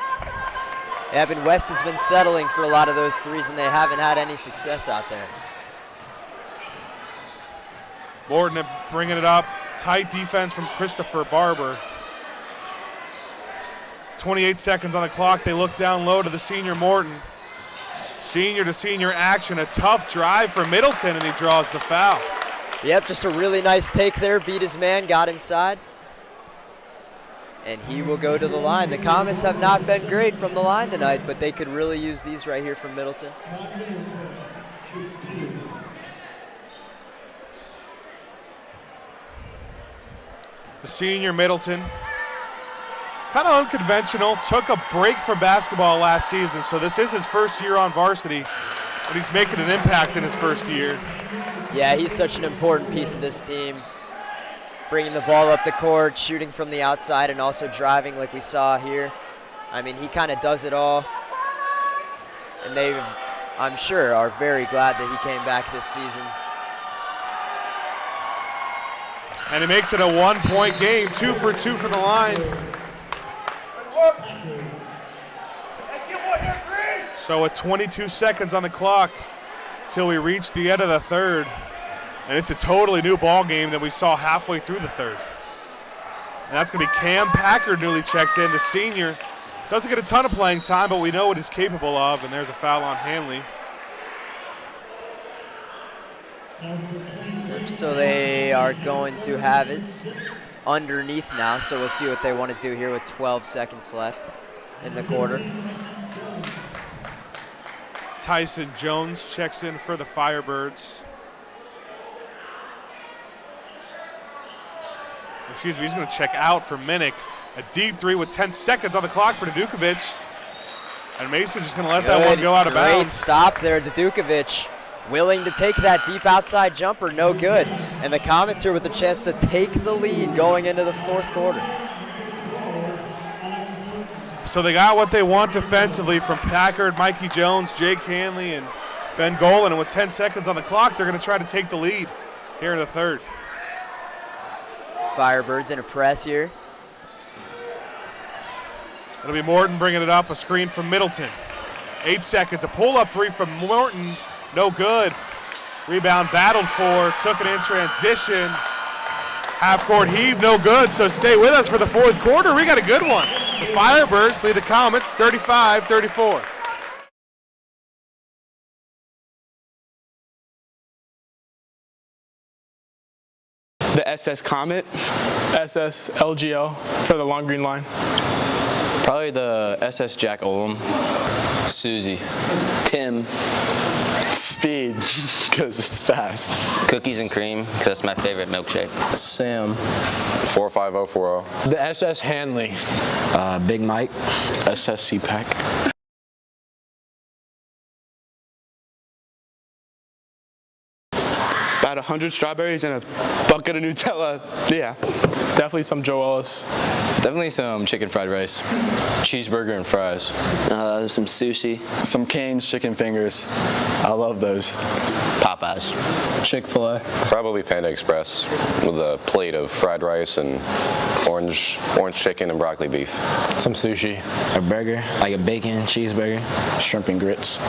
Yeah, but West has been settling for a lot of those threes, and they haven't had any success out there. Morton bringing it up. Tight defense from Christopher Barber. 28 seconds on the clock. They look down low to the senior Morton. Senior to senior action. A tough drive for Middleton, and he draws the foul. Yep, just a really nice take there. Beat his man, got inside. And he will go to the line. The Comets have not been great from the line tonight, but they could really use these right here from Middleton. The senior Middleton, kind of unconventional, took a break from basketball last season, so this is his first year on varsity, but he's making an impact in his first year. Yeah, he's such an important piece of this team. Bringing the ball up the court, shooting from the outside, and also driving like we saw here. I mean, he kind of does it all. And they, I'm sure, are very glad that he came back this season. And he makes it a 1-point game, 2 for 2 from the line. So with 22 seconds on the clock till we reach the end of the third. And it's a totally new ball game that we saw halfway through the third. And that's going to be Cam Packard, newly checked in, the senior, Doesn't get a ton of playing time, but we know what he's capable of, and there's a foul on Hanley. So they are going to have it underneath now, so we'll see what they want to do here with 12 seconds left in the quarter. Tyson Jones checks in for the Firebirds. Excuse me, he's going to check out for Minnick. A deep three with 10 seconds on the clock for Dukovic. And Mason's just going to let that one go out of bounds. Great stop there, Dukovic. Willing to take that deep outside jumper, no good. And the Comets here with a chance to take the lead going into the fourth quarter. So they got what they want defensively from Packard, Mikey Jones, Jake Hanley, and Ben Golan. And with 10 seconds on the clock, they're going to try to take the lead here in the third. Firebirds in a press here. It'll be Morton bringing it up, a screen from Middleton. 8 seconds, a pull-up three from Morton, no good. Rebound battled for, took it in transition. Half-court heave, no good, so stay with us for the fourth quarter. We got a good one. The Firebirds lead the Comets 35-34. The SS Comet. SS LGL for the long green line. Probably the SS Jack Olam. Susie. Tim. Speed, because it's fast. Cookies and cream, because that's my favorite milkshake. Sam. 45040. The SS Hanley. Big Mike. SSC Pack. About 100 strawberries and a bucket of Nutella. Yeah. Definitely some Joe Ellis. Definitely some chicken fried rice. Cheeseburger and fries. Some sushi. Some Cane's chicken fingers. I love those. Popeyes. Chick-fil-A. Probably Panda Express with a plate of fried rice and orange chicken and broccoli beef. Some sushi. A burger, like a bacon cheeseburger. Shrimp and grits.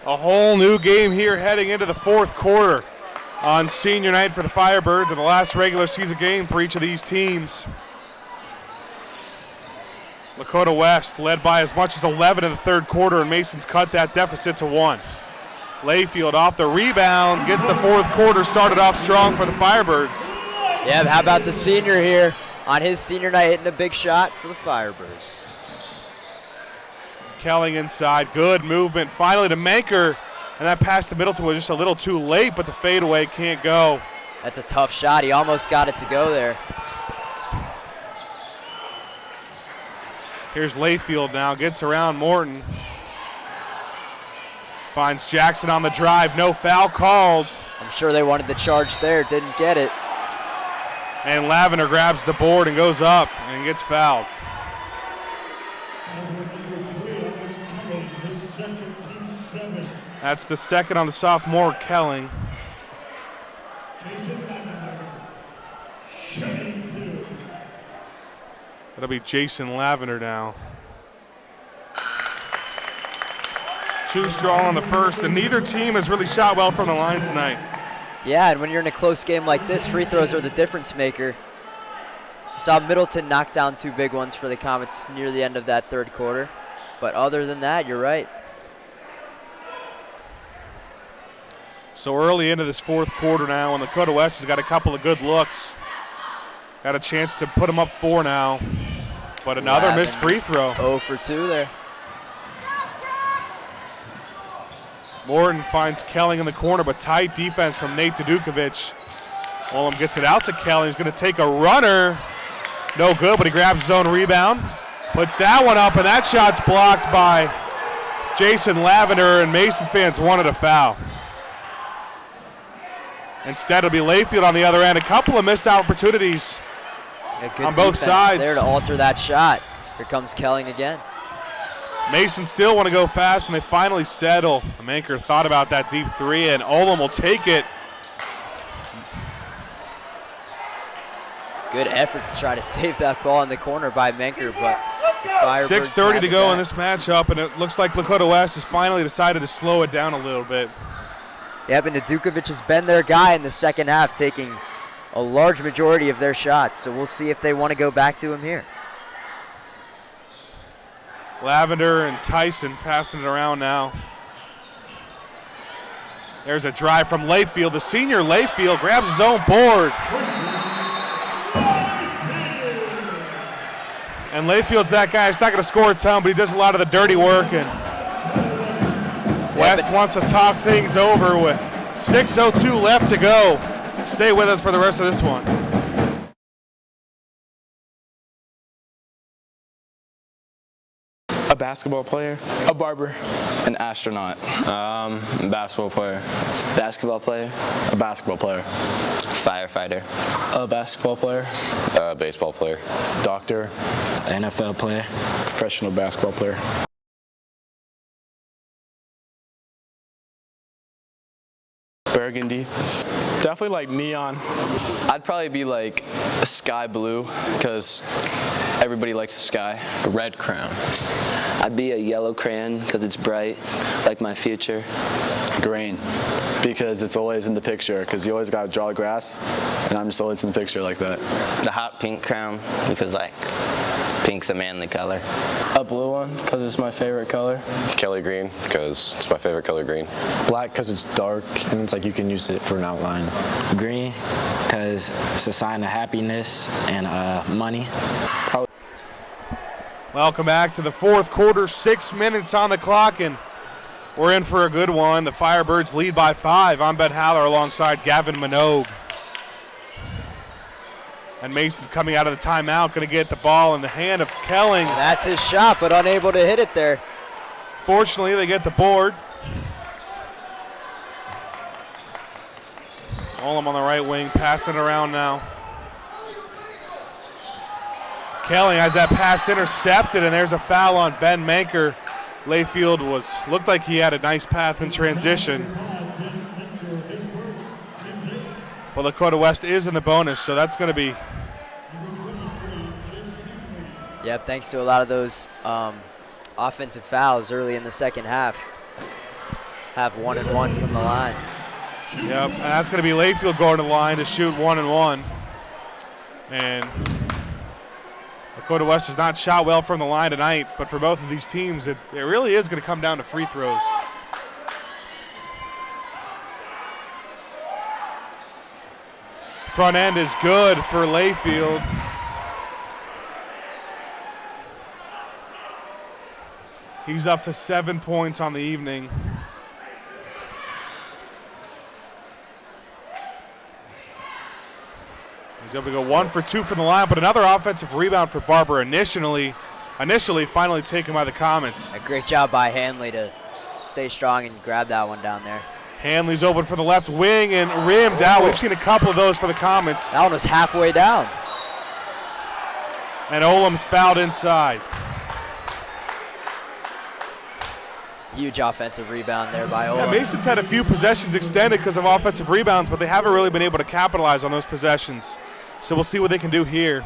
A whole new game here heading into the fourth quarter on senior night for the Firebirds and the last regular season game for each of these teams. Lakota West led by as much as 11 in the third quarter, and Mason's cut that deficit to 1. Layfield off the rebound, gets the fourth quarter started off strong for the Firebirds. Yeah, how about the senior here on his senior night hitting a big shot for the Firebirds. Kelling inside, good movement. Finally to Manker, and that pass to Middleton was just a little too late, but the fadeaway can't go. That's a tough shot. He almost got it to go there. Here's Layfield now, gets around Morton. Finds Jackson on the drive, no foul called. I'm sure they wanted the charge there, didn't get it. And Lavender grabs the board and goes up and gets fouled. That's the second on the sophomore, Kelling. That'll be Jason Lavender now. Too strong on the first, and neither team has really shot well from the line tonight. Yeah, and when you're in a close game like this, free throws are the difference maker. You saw Middleton knock down 2 big ones for the Comets near the end of that third quarter. But other than that, you're right. So early into this fourth quarter now, and Lakota West has got a couple of good looks. Got a chance to put them up 4 now. But another missed free throw. 0 for 2 there. Morton finds Kelling in the corner, but tight defense from Nate Dukovic. Olam gets it out to Kelling. He's going to take a runner. No good, but he grabs his own rebound. Puts that one up, and that shot's blocked by Jason Lavender, and Mason fans wanted a foul. Instead, it'll be Layfield on the other end. A couple of missed opportunities on both sides. There to alter that shot. Here comes Kelling again. Mason still want to go fast, and they finally settle. Manker thought about that deep three, and Olam will take it. Good effort to try to save that ball in the corner by Menker, but the Firebirds 6:30 have to it go back. in this matchup, and it looks like Lakota West has finally decided to slow it down a little bit. Yep, and Dukovic has been their guy in the second half, taking a large majority of their shots, so we'll see if they want to go back to him here. Lavender and Tyson passing it around now. There's a drive from Layfield. The senior Layfield grabs his own board. And Layfield's that guy. He's not going to score a ton, but he does a lot of the dirty work. And West wants to talk things over with 6:02 left to go. Stay with us for the rest of this one. A basketball player. A barber. An astronaut. Basketball player. Basketball player. A basketball player. Firefighter. A basketball player. Baseball player. Doctor. NFL player. Professional basketball player. Burgundy. Definitely like neon. I'd probably be like a sky blue because everybody likes the sky. A red crown. I'd be a yellow crayon because it's bright, like my future. Green, because it's always in the picture, because you always got to draw grass, and I'm just always in the picture like that. The hot pink crown because, like, pink's a manly color. A blue one because it's my favorite color. Kelly green, because it's my favorite color green. Black, because it's dark, and it's like you can use it for an outline. Green, because it's a sign of happiness and money. Welcome back to the fourth quarter. 6 minutes on the clock, and we're in for a good one. The Firebirds lead by 5. I'm Ben Haller alongside Gavin Minogue. And Mason coming out of the timeout, going to get the ball in the hand of Kelling. That's his shot, but unable to hit it there. Fortunately, they get the board. Olam on the right wing, passing it around now. Kelling has that pass intercepted, and there's a foul on Ben Manker. Layfield looked like he had a nice path in transition. But Lakota West is in the bonus, so that's going to be. Yep, thanks to a lot of those offensive fouls early in the second half. Have 1 and 1 from the line. Yep, and that's going to be Layfield going to the line to shoot 1 and 1. And Lakota West has not shot well from the line tonight, but for both of these teams, it really is going to come down to free throws. Front end is good for Layfield. He's up to 7 points on the evening. He's able to go 1 for 2 from the line, but another offensive rebound for Barber initially finally taken by the Comets. A great job by Hanley to stay strong and grab that one down there. Hanley's open for the left wing and rimmed out. We've seen a couple of those for the Comets. That one was halfway down. And Olam's fouled inside. Huge offensive rebound there by Olam. Yeah, Mason's had a few possessions extended because of offensive rebounds, but they haven't really been able to capitalize on those possessions. So we'll see what they can do here.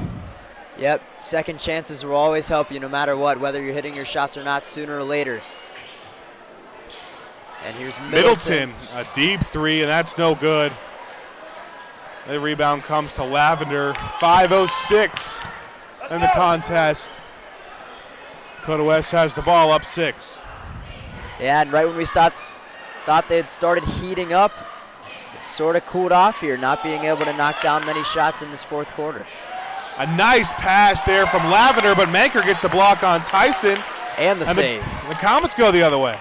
Yep, second chances will always help you no matter what, whether you're hitting your shots or not sooner or later. And here's Middleton. A deep three, and that's no good. The rebound comes to Lavender. 5:06 in the contest. Lakota West has the ball up 6. Yeah, and right when we thought they had started heating up, it sort of cooled off here, not being able to knock down many shots in this fourth quarter. A nice pass there from Lavender, but Manker gets the block on Tyson. And the save. The Comets go the other way.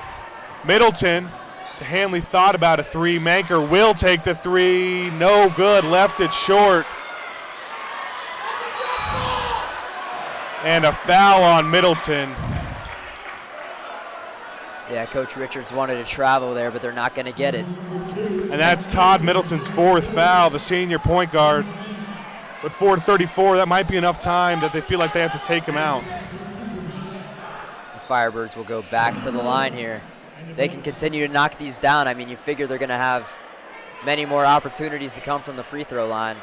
Middleton to Hanley, thought about a 3. Manker will take the 3. No good, left it short. And a foul on Middleton. Yeah, Coach Richards wanted to travel there, but they're not going to get it. And that's Todd Middleton's 4th foul, the senior point guard. With 4:34, that might be enough time that they feel like they have to take him out. The Firebirds will go back to the line here. They can continue to knock these down. I mean, you figure they're going to have many more opportunities to come from the free throw line.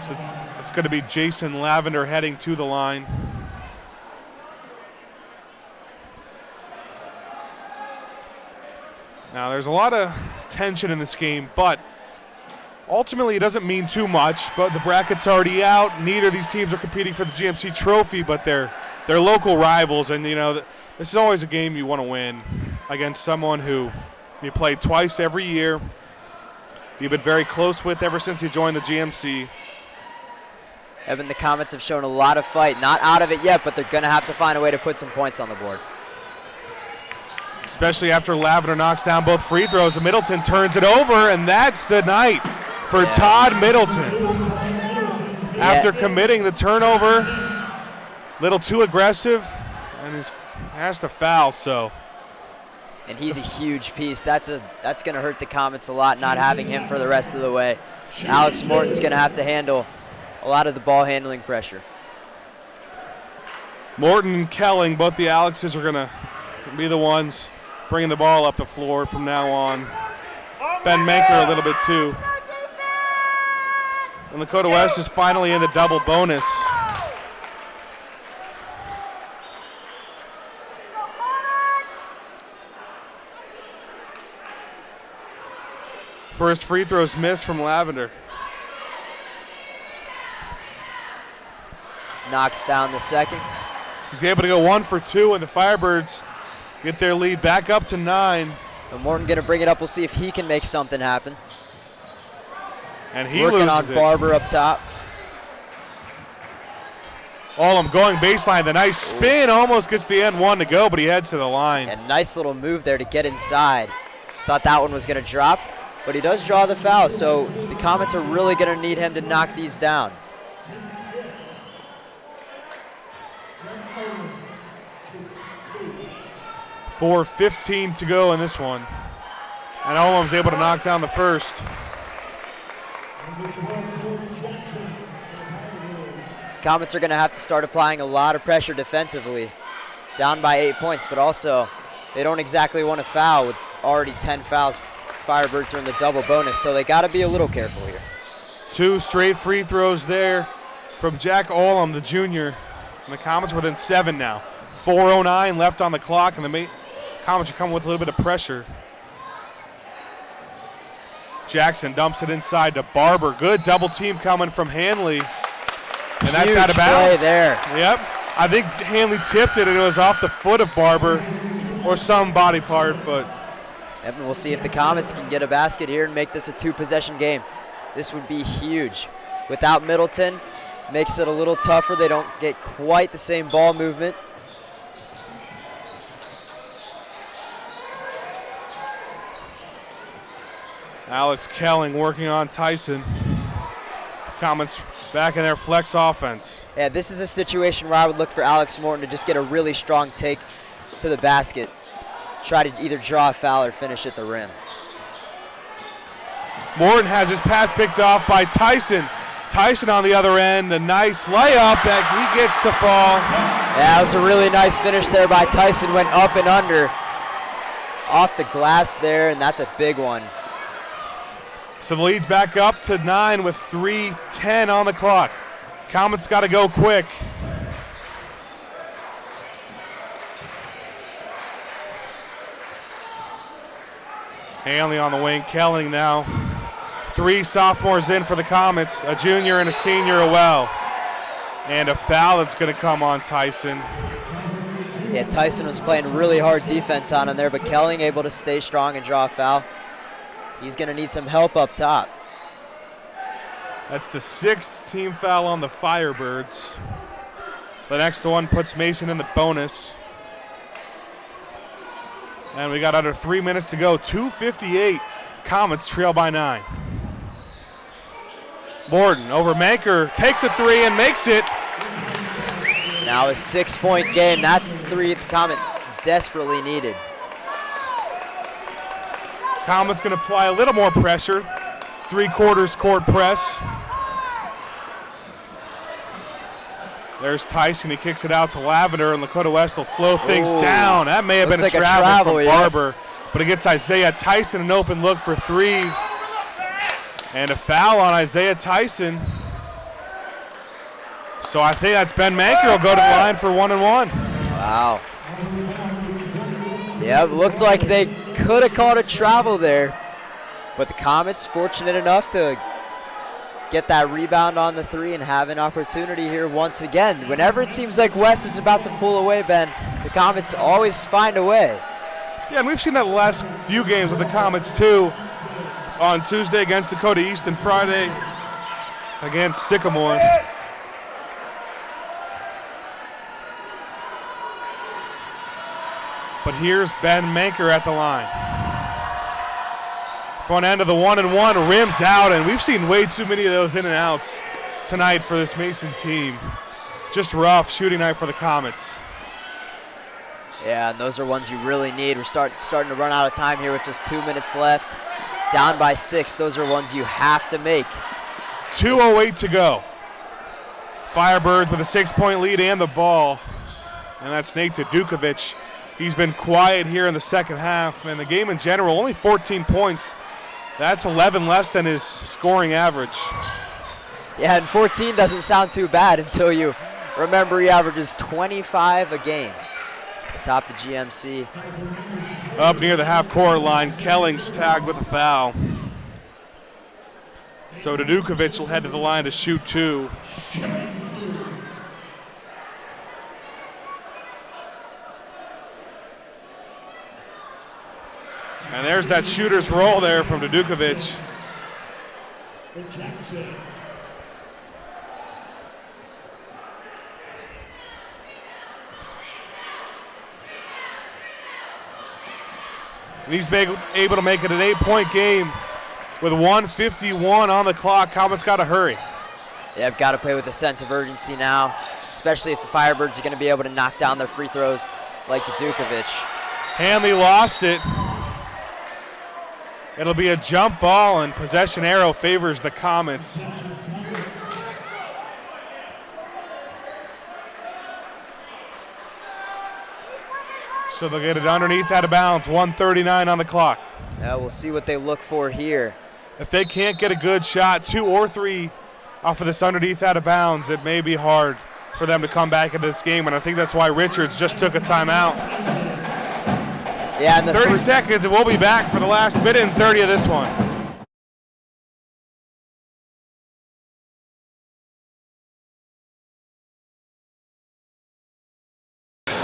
So it's going to be Jason Lavender heading to the line. Now, there's a lot of tension in this game, but ultimately it doesn't mean too much. But the bracket's already out. Neither of these teams are competing for the GMC trophy, but they're local rivals. And, you know, this is always a game you want to win against someone who you play twice every year. You've been very close with ever since you joined the GMC. Evan, the Comets have shown a lot of fight. Not out of it yet, but they're going to have to find a way to put some points on the board. Especially after Lavender knocks down both free throws, and Middleton turns it over, and that's the night for Todd Middleton. After committing the turnover, a little too aggressive, and he has to foul, so. And he's a huge piece. That's going to hurt the Comets a lot, not having him for the rest of the way. Alex Morton's going to have to handle a lot of the ball handling pressure. Morton and Kelling, both the Alexes, are going to be the ones bringing the ball up the floor from now on. Ben Manker a little bit too. And Lakota West is finally in the double bonus. First free throws missed from Lavender. Knocks down the second. He's able to go 1 for 2, and the Firebirds get their lead back up to 9. And Morton going to bring it up. We'll see if he can make something happen. And he working loses on Barber up top. Olam going baseline. The nice spin almost gets the end one to go, but he heads to the line. A nice little move there to get inside. Thought that one was going to drop, but he does draw the foul, so the Comets are really going to need him to knock these down. .4:15 to go in this one. And Olam's able to knock down the first. Comets are going to have to start applying a lot of pressure defensively. Down by 8 points, but also they don't exactly want to foul with already 10 fouls. Firebirds are in the double bonus, so they got to be a little careful here. 2 straight free throws there from Jack Olam, the junior. And the Comets are within 7 now. 4:09 left on the clock, and the Comets are coming with a little bit of pressure. Jackson dumps it inside to Barber. Good double team coming from Hanley. And that's huge out of bounds. Play there. Yep. I think Hanley tipped it, and it was off the foot of Barber or some body part, but. Evan, we'll see if the Comets can get a basket here and make this a 2-possession game. This would be huge. Without Middleton, makes it a little tougher. They don't get quite the same ball movement. Alex Kelling working on Tyson. Comets back in their flex offense. Yeah, this is a situation where I would look for Alex Morton to just get a really strong take to the basket. Try to either draw a foul or finish at the rim. Morton has his pass picked off by Tyson. Tyson on the other end, a nice layup that he gets to fall. Yeah, that was a really nice finish there by Tyson. Went up and under. Off the glass there, and that's a big one. So the lead's back up to 9 with 3:10 on the clock. Comets got to go quick. Hanley on the wing, Kelling now. 3 sophomores in for the Comets, a junior and a senior as well. And a foul that's going to come on Tyson. Yeah, Tyson was playing really hard defense on him there, but Kelling able to stay strong and draw a foul. He's going to need some help up top. That's the 6th team foul on the Firebirds. The next one puts Mason in the bonus. And we got under 3 minutes to go. 2:58. Comets trail by 9. Morton over Manker, takes a 3 and makes it. Now a 6-point game. That's the 3 the Comets desperately needed. Comets going to apply a little more pressure. 3/4 court press. There's Tyson. He kicks it out to Lavender, and Lakota West will slow things down. That may have been a travel from Barber. but it gets Isaiah Tyson an open look for 3. And a foul on Isaiah Tyson. So I think that's Ben Manker will go to the line for 1 and 1. Wow. Yeah, looked like they could have called a travel there, but the Comets fortunate enough to get that rebound on the 3 and have an opportunity here once again. Whenever it seems like West is about to pull away, Ben, the Comets always find a way. Yeah, and we've seen that the last few games with the Comets too. On Tuesday against Dakota East and Friday against Sycamore. But here's Ben Manker at the line. Front end of the 1 and 1, rims out, and we've seen way too many of those in and outs tonight for this Mason team. Just rough shooting night for the Comets. Yeah, and those are ones you really need. We're starting to run out of time here with just 2 minutes left. Down by 6, those are ones you have to make. 2:08 to go. Firebirds with a 6-point lead and the ball. And that's Nate Dukovic. He's been quiet here in the second half, and the game in general, only 14 points. That's 11 less than his scoring average. Yeah, and 14 doesn't sound too bad until you remember he averages 25 a game atop the GMC. Up near the half-court line, Kelling's tagged with a foul. So Dukovic will head to the line to shoot 2. And there's that shooter's roll there from Dukovic. And he's able to make it an 8-point game with 1:51 on the clock. Comets got to hurry. Yeah, I've got to play with a sense of urgency now, especially if the Firebirds are going to be able to knock down their free throws like the Dukovic. Hanley lost it. It'll be a jump ball, and possession arrow favors the Comets. So they'll get it underneath out of bounds, 1:39 on the clock. Yeah, we'll see what they look for here. If they can't get a good shot, 2 or 3 off of this underneath out of bounds, it may be hard for them to come back into this game, and I think that's why Richards just took a timeout. Yeah, and 30 seconds, and we'll be back for the last minute and 30 of this one.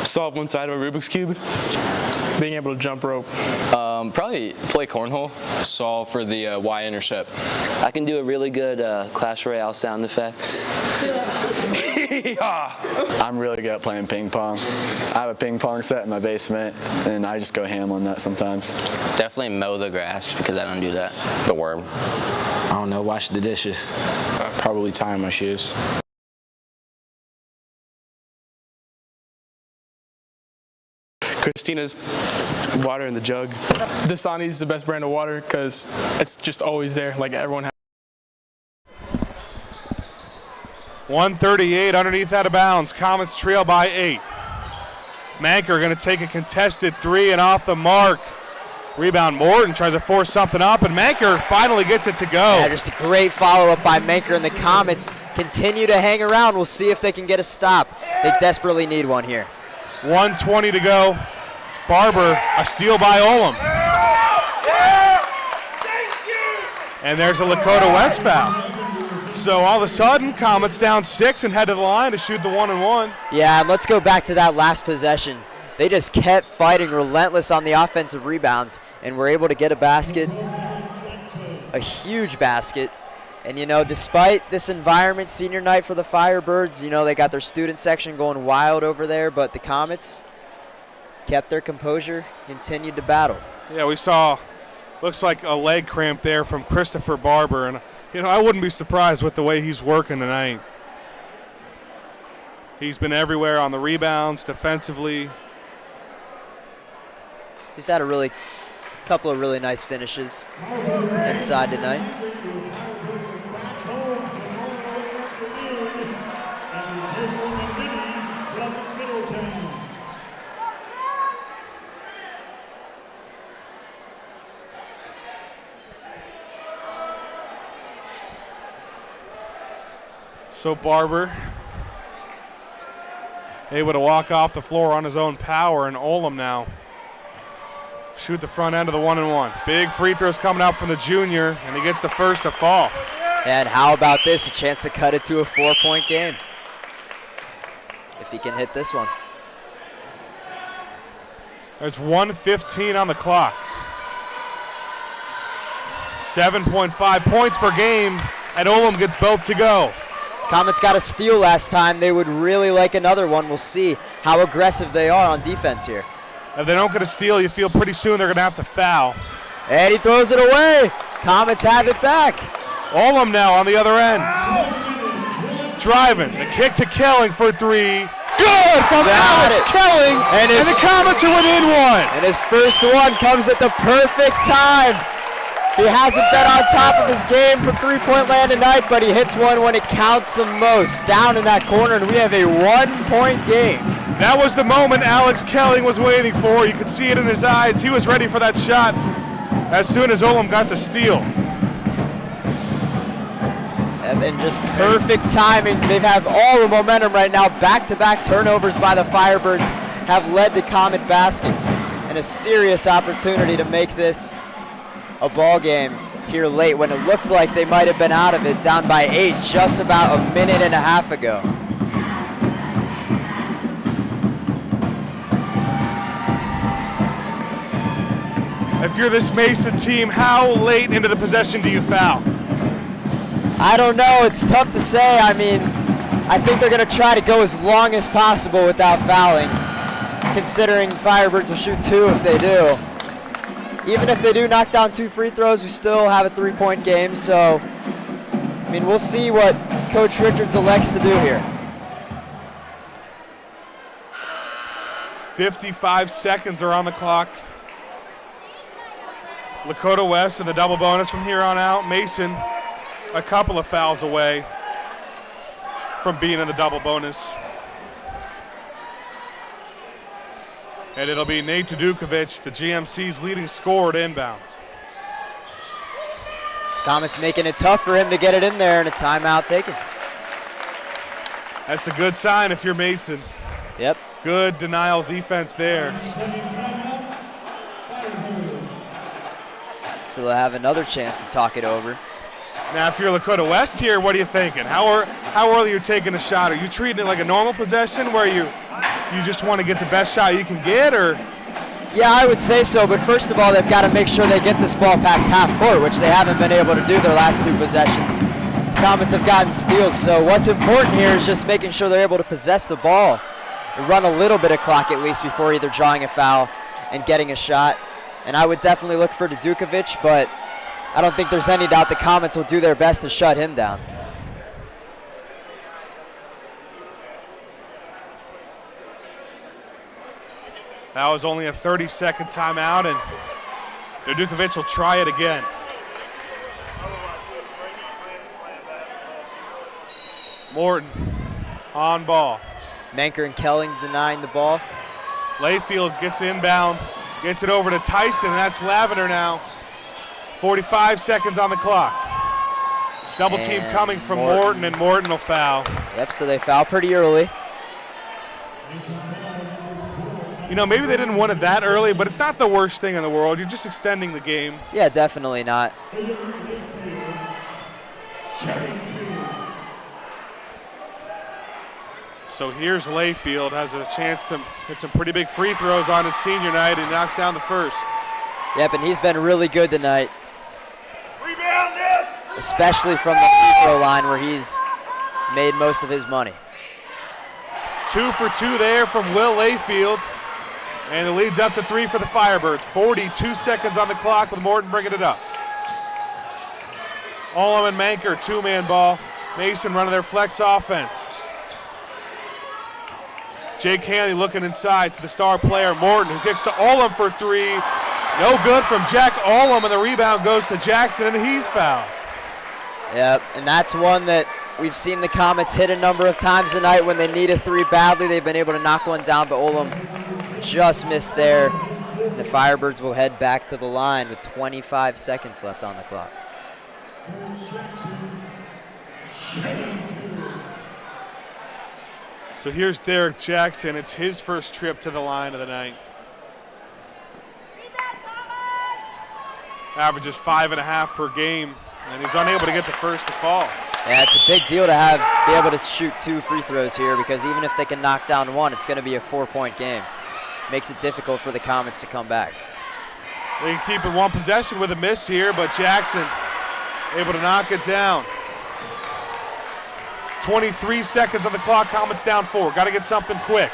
Solve one side of a Rubik's Cube. Being able to jump rope. Probably play cornhole. Solve for the Y-intercept. I can do a really good Clash Royale sound effects. I'm really good at playing ping pong. I have a ping pong set in my basement, and I just go ham on that sometimes. Definitely mow the grass because I don't do that. The worm. I don't know, wash the dishes. Probably tying my shoes. Christina's water in the jug. Dasani is the best brand of water because it's just always there, like everyone has. 1:38 underneath out of bounds. Comets trail by 8. Manker going to take a contested 3 and off the mark. Rebound Morton tries to force something up, and Manker finally gets it to go. Yeah, just a great follow-up by Manker, and the Comets continue to hang around. We'll see if they can get a stop. They desperately need one here. 1:20 to go. Barber, a steal by Olam. And there's a Lakota West foul. So all of a sudden, Comets down 6 and head to the line to shoot the 1 and 1. Yeah, and let's go back to that last possession. They just kept fighting, relentless on the offensive rebounds, and were able to get a basket, a huge basket. And, you know, despite this environment, senior night for the Firebirds, you know, they got their student section going wild over there, but the Comets kept their composure, continued to battle. Yeah, we saw, looks like a leg cramp there from Christopher Barber, and, you know, I wouldn't be surprised with the way he's working tonight. He's been everywhere on the rebounds, defensively. He's had a couple of really nice finishes inside tonight. So Barber able to walk off the floor on his own power, and Olam now shoot the front end of the 1-and-1. Big free throws coming out from the junior, and he gets the first to fall. And how about this? A chance to cut it to a 4-point game. If he can hit this one. There's 1:15 on the clock. 7.5 points per game, and Olam gets both to go. Comets got a steal last time. They would really like another one. We'll see how aggressive they are on defense here. If they don't get a steal, you feel pretty soon they're going to have to foul. And he throws it away. Comets have it back. Olam now on the other end. Driving, the kick to Kelling for three. Good from Alex Kelling, and the Comets are within one. And his first one comes at the perfect time. He hasn't been on top of his game from three-point land tonight, but he hits one when it counts the most. Down in that corner, and we have a 1-point game. That was the moment Alex Kelling was waiting for. You could see it in his eyes. He was ready for that shot as soon as Olam got the steal. And just perfect timing. They have all the momentum right now. Back-to-back turnovers by the Firebirds have led to Comet baskets, and a serious opportunity to make this a ball game here late when it looked like they might have been out of it, down by 8 just about a minute and a half ago. If you're this Mason team, how late into the possession do you foul? I don't know. It's tough to say. I mean, I think they're going to try to go as long as possible without fouling, considering Firebirds will shoot 2 if they do. Even if they do knock down 2 free throws, we still have a 3-point game. So, I mean, we'll see what Coach Richards elects to do here. 55 seconds are on the clock. Lakota West in the double bonus from here on out. Mason a couple of fouls away from being in the double bonus. And it'll be Nate Dukovic, the GMC's leading scorer, to inbound. Comets making it tough for him to get it in there, and a timeout taken. That's a good sign if you're Mason. Yep. Good denial defense there. So they'll have another chance to talk it over. Now, if you're Lakota West here, what are you thinking? How early are you taking a shot? Are you treating it like a normal possession where you just want to get the best shot you can get, or? Yeah, I would say so, but first of all, they've got to make sure they get this ball past half court, which they haven't been able to do their last 2 possessions. Comets have gotten steals, so what's important here is just making sure they're able to possess the ball and run a little bit of clock at least before either drawing a foul and getting a shot. And I would definitely look for Dukovic, but I don't think there's any doubt the Comets will do their best to shut him down. That was only a 30-second timeout, and Dukovic will try it again. Morton on ball. Manker and Kelling denying the ball. Layfield gets inbound, gets it over to Tyson, and that's Lavender now. 45 seconds on the clock. Double team coming from Morton, and Morton will foul. Yep, so they foul pretty early. You know, maybe they didn't want it that early, but it's not the worst thing in the world. You're just extending the game. Yeah, definitely not. So here's Layfield, has a chance to hit some pretty big free throws on his senior night, and knocks down the first. Yep, and he's been really good tonight. Rebound this! Especially from the free throw line where he's made most of his money. 2 for 2 there from Will Layfield. And it leads up to 3 for the Firebirds. 42 seconds on the clock with Morton bringing it up. Olam and Manker, 2-man ball. Mason running their flex offense. Jake Hanley looking inside to the star player, Morton, who kicks to Olam for 3. No good from Jack Olam, and the rebound goes to Jackson, and he's fouled. Yep, and that's one that we've seen the Comets hit a number of times tonight when they need a 3 badly. They've been able to knock one down, but Olam just missed there. The Firebirds will head back to the line with 25 seconds left on the clock. So here's Derek Jackson. It's his first trip to the line of the night. Averages 5.5 per game, and he's unable to get the first to fall. Yeah, it's a big deal to be able to shoot 2 free throws here, because even if they can knock down 1, it's going to be a 4-point game. Makes it difficult for the Comets to come back. They can keep it 1 possession with a miss here, but Jackson able to knock it down. 23 seconds on the clock, Comets down 4. Got to get something quick.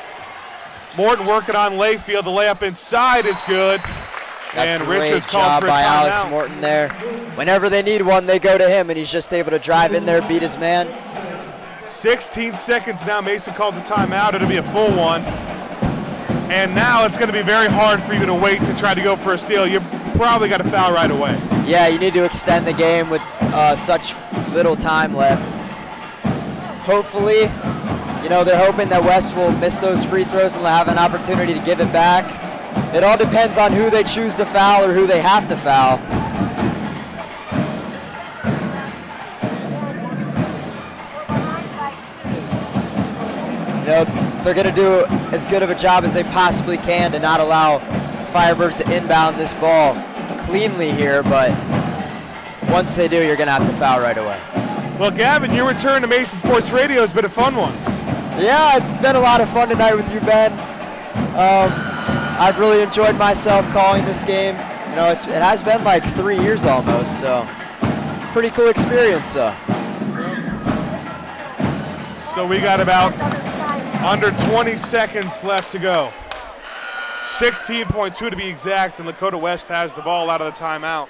Morton working on Layfield. The layup inside is good. And Richards calls for a timeout. Great job by Alex Morton there. Whenever they need one, they go to him, and he's just able to drive in there, beat his man. 16 seconds now. Mason calls a timeout. It'll be a full one. And now it's going to be very hard for you to wait to try to go for a steal. You probably got to foul right away. Yeah, you need to extend the game with such little time left. Hopefully, you know, they're hoping that West will miss those free throws and will have an opportunity to give it back. It all depends on who they choose to foul or who they have to foul. You know, they're going to do as good of a job as they possibly can to not allow Firebirds to inbound this ball cleanly here, but once they do, you're going to have to foul right away. Well, Gavin, your return to Mason Sports Radio has been a fun one. Yeah, it's been a lot of fun tonight with you, Ben. I've really enjoyed myself calling this game. You know, it has been like 3 years almost, so pretty cool experience. So we got about under 20 seconds left to go. 16.2 to be exact, and Lakota West has the ball out of the timeout.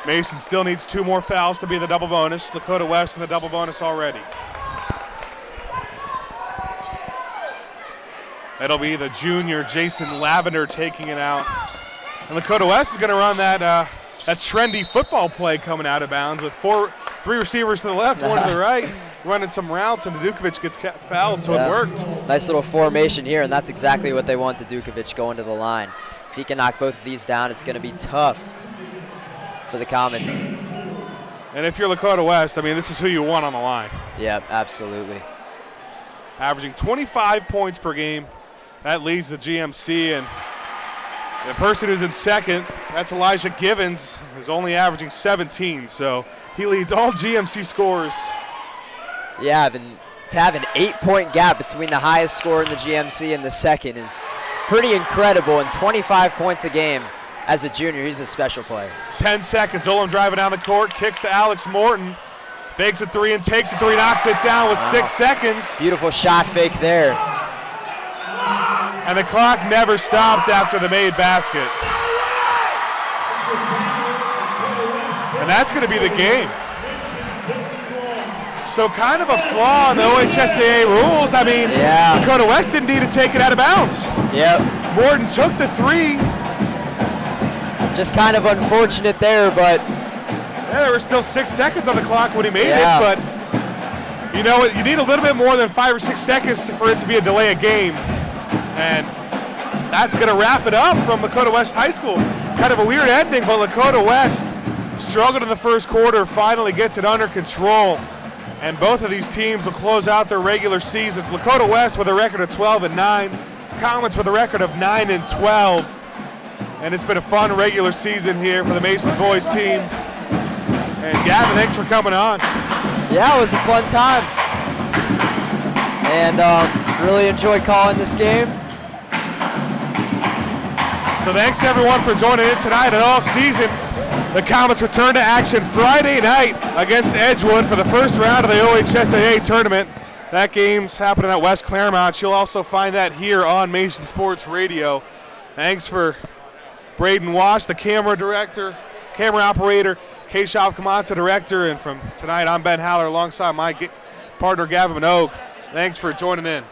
Mason still needs 2 more fouls to be in the double bonus. Lakota West in the double bonus already. It'll be the junior Jason Lavender taking it out. And Lakota West is going to run that trendy football play coming out of bounds with 3 receivers to the left, 1 to the right, running some routes, and Dukovic gets fouled, so it worked. Nice little formation here, and that's exactly what they want Dukovic going to the line. If he can knock both of these down, it's going to be tough for the Comets. And if you're Lakota West, I mean, this is who you want on the line. Yeah, absolutely. Averaging 25 points per game. That leads the GMC, and the person who's in second, that's Elijah Givens, who's only averaging 17, so he leads all GMC scorers. Yeah, to have an 8-point gap between the highest scorer in the GMC and the second is pretty incredible, and 25 points a game as a junior. He's a special player. 10 seconds, Olam driving down the court, kicks to Alex Morton, fakes a 3 and takes a 3, knocks it down with 6 seconds. Beautiful shot fake there. And the clock never stopped after the made basket. And that's going to be the game. So kind of a flaw in the OHSAA rules. I mean, Lakota West didn't need to take it out of bounds. Yep. Morton took the 3. Just kind of unfortunate there, but. Yeah, there were still 6 seconds on the clock when he made it, but you know what? You need a little bit more than 5 or 6 seconds for it to be a delay of game. And that's going to wrap it up from Lakota West High School. Kind of a weird ending, but Lakota West struggled in the first quarter, finally gets it under control. And both of these teams will close out their regular seasons. Lakota West with a record of 12-9, Comets with a record of 9-12. And it's been a fun regular season here for the Mason boys team. And Gavin, thanks for coming on. Yeah, it was a fun time. And really enjoyed calling this game. So thanks everyone for joining in tonight and all season. The Comets return to action Friday night against Edgewood for the first round of the OHSAA tournament. That game's happening at West Claremont. You'll also find that here on Mason Sports Radio. Thanks for Braden Wash, the camera operator, K-Shop Kamatsa director, and from tonight I'm Ben Haller alongside my partner Gavin Minogue. Thanks for joining in.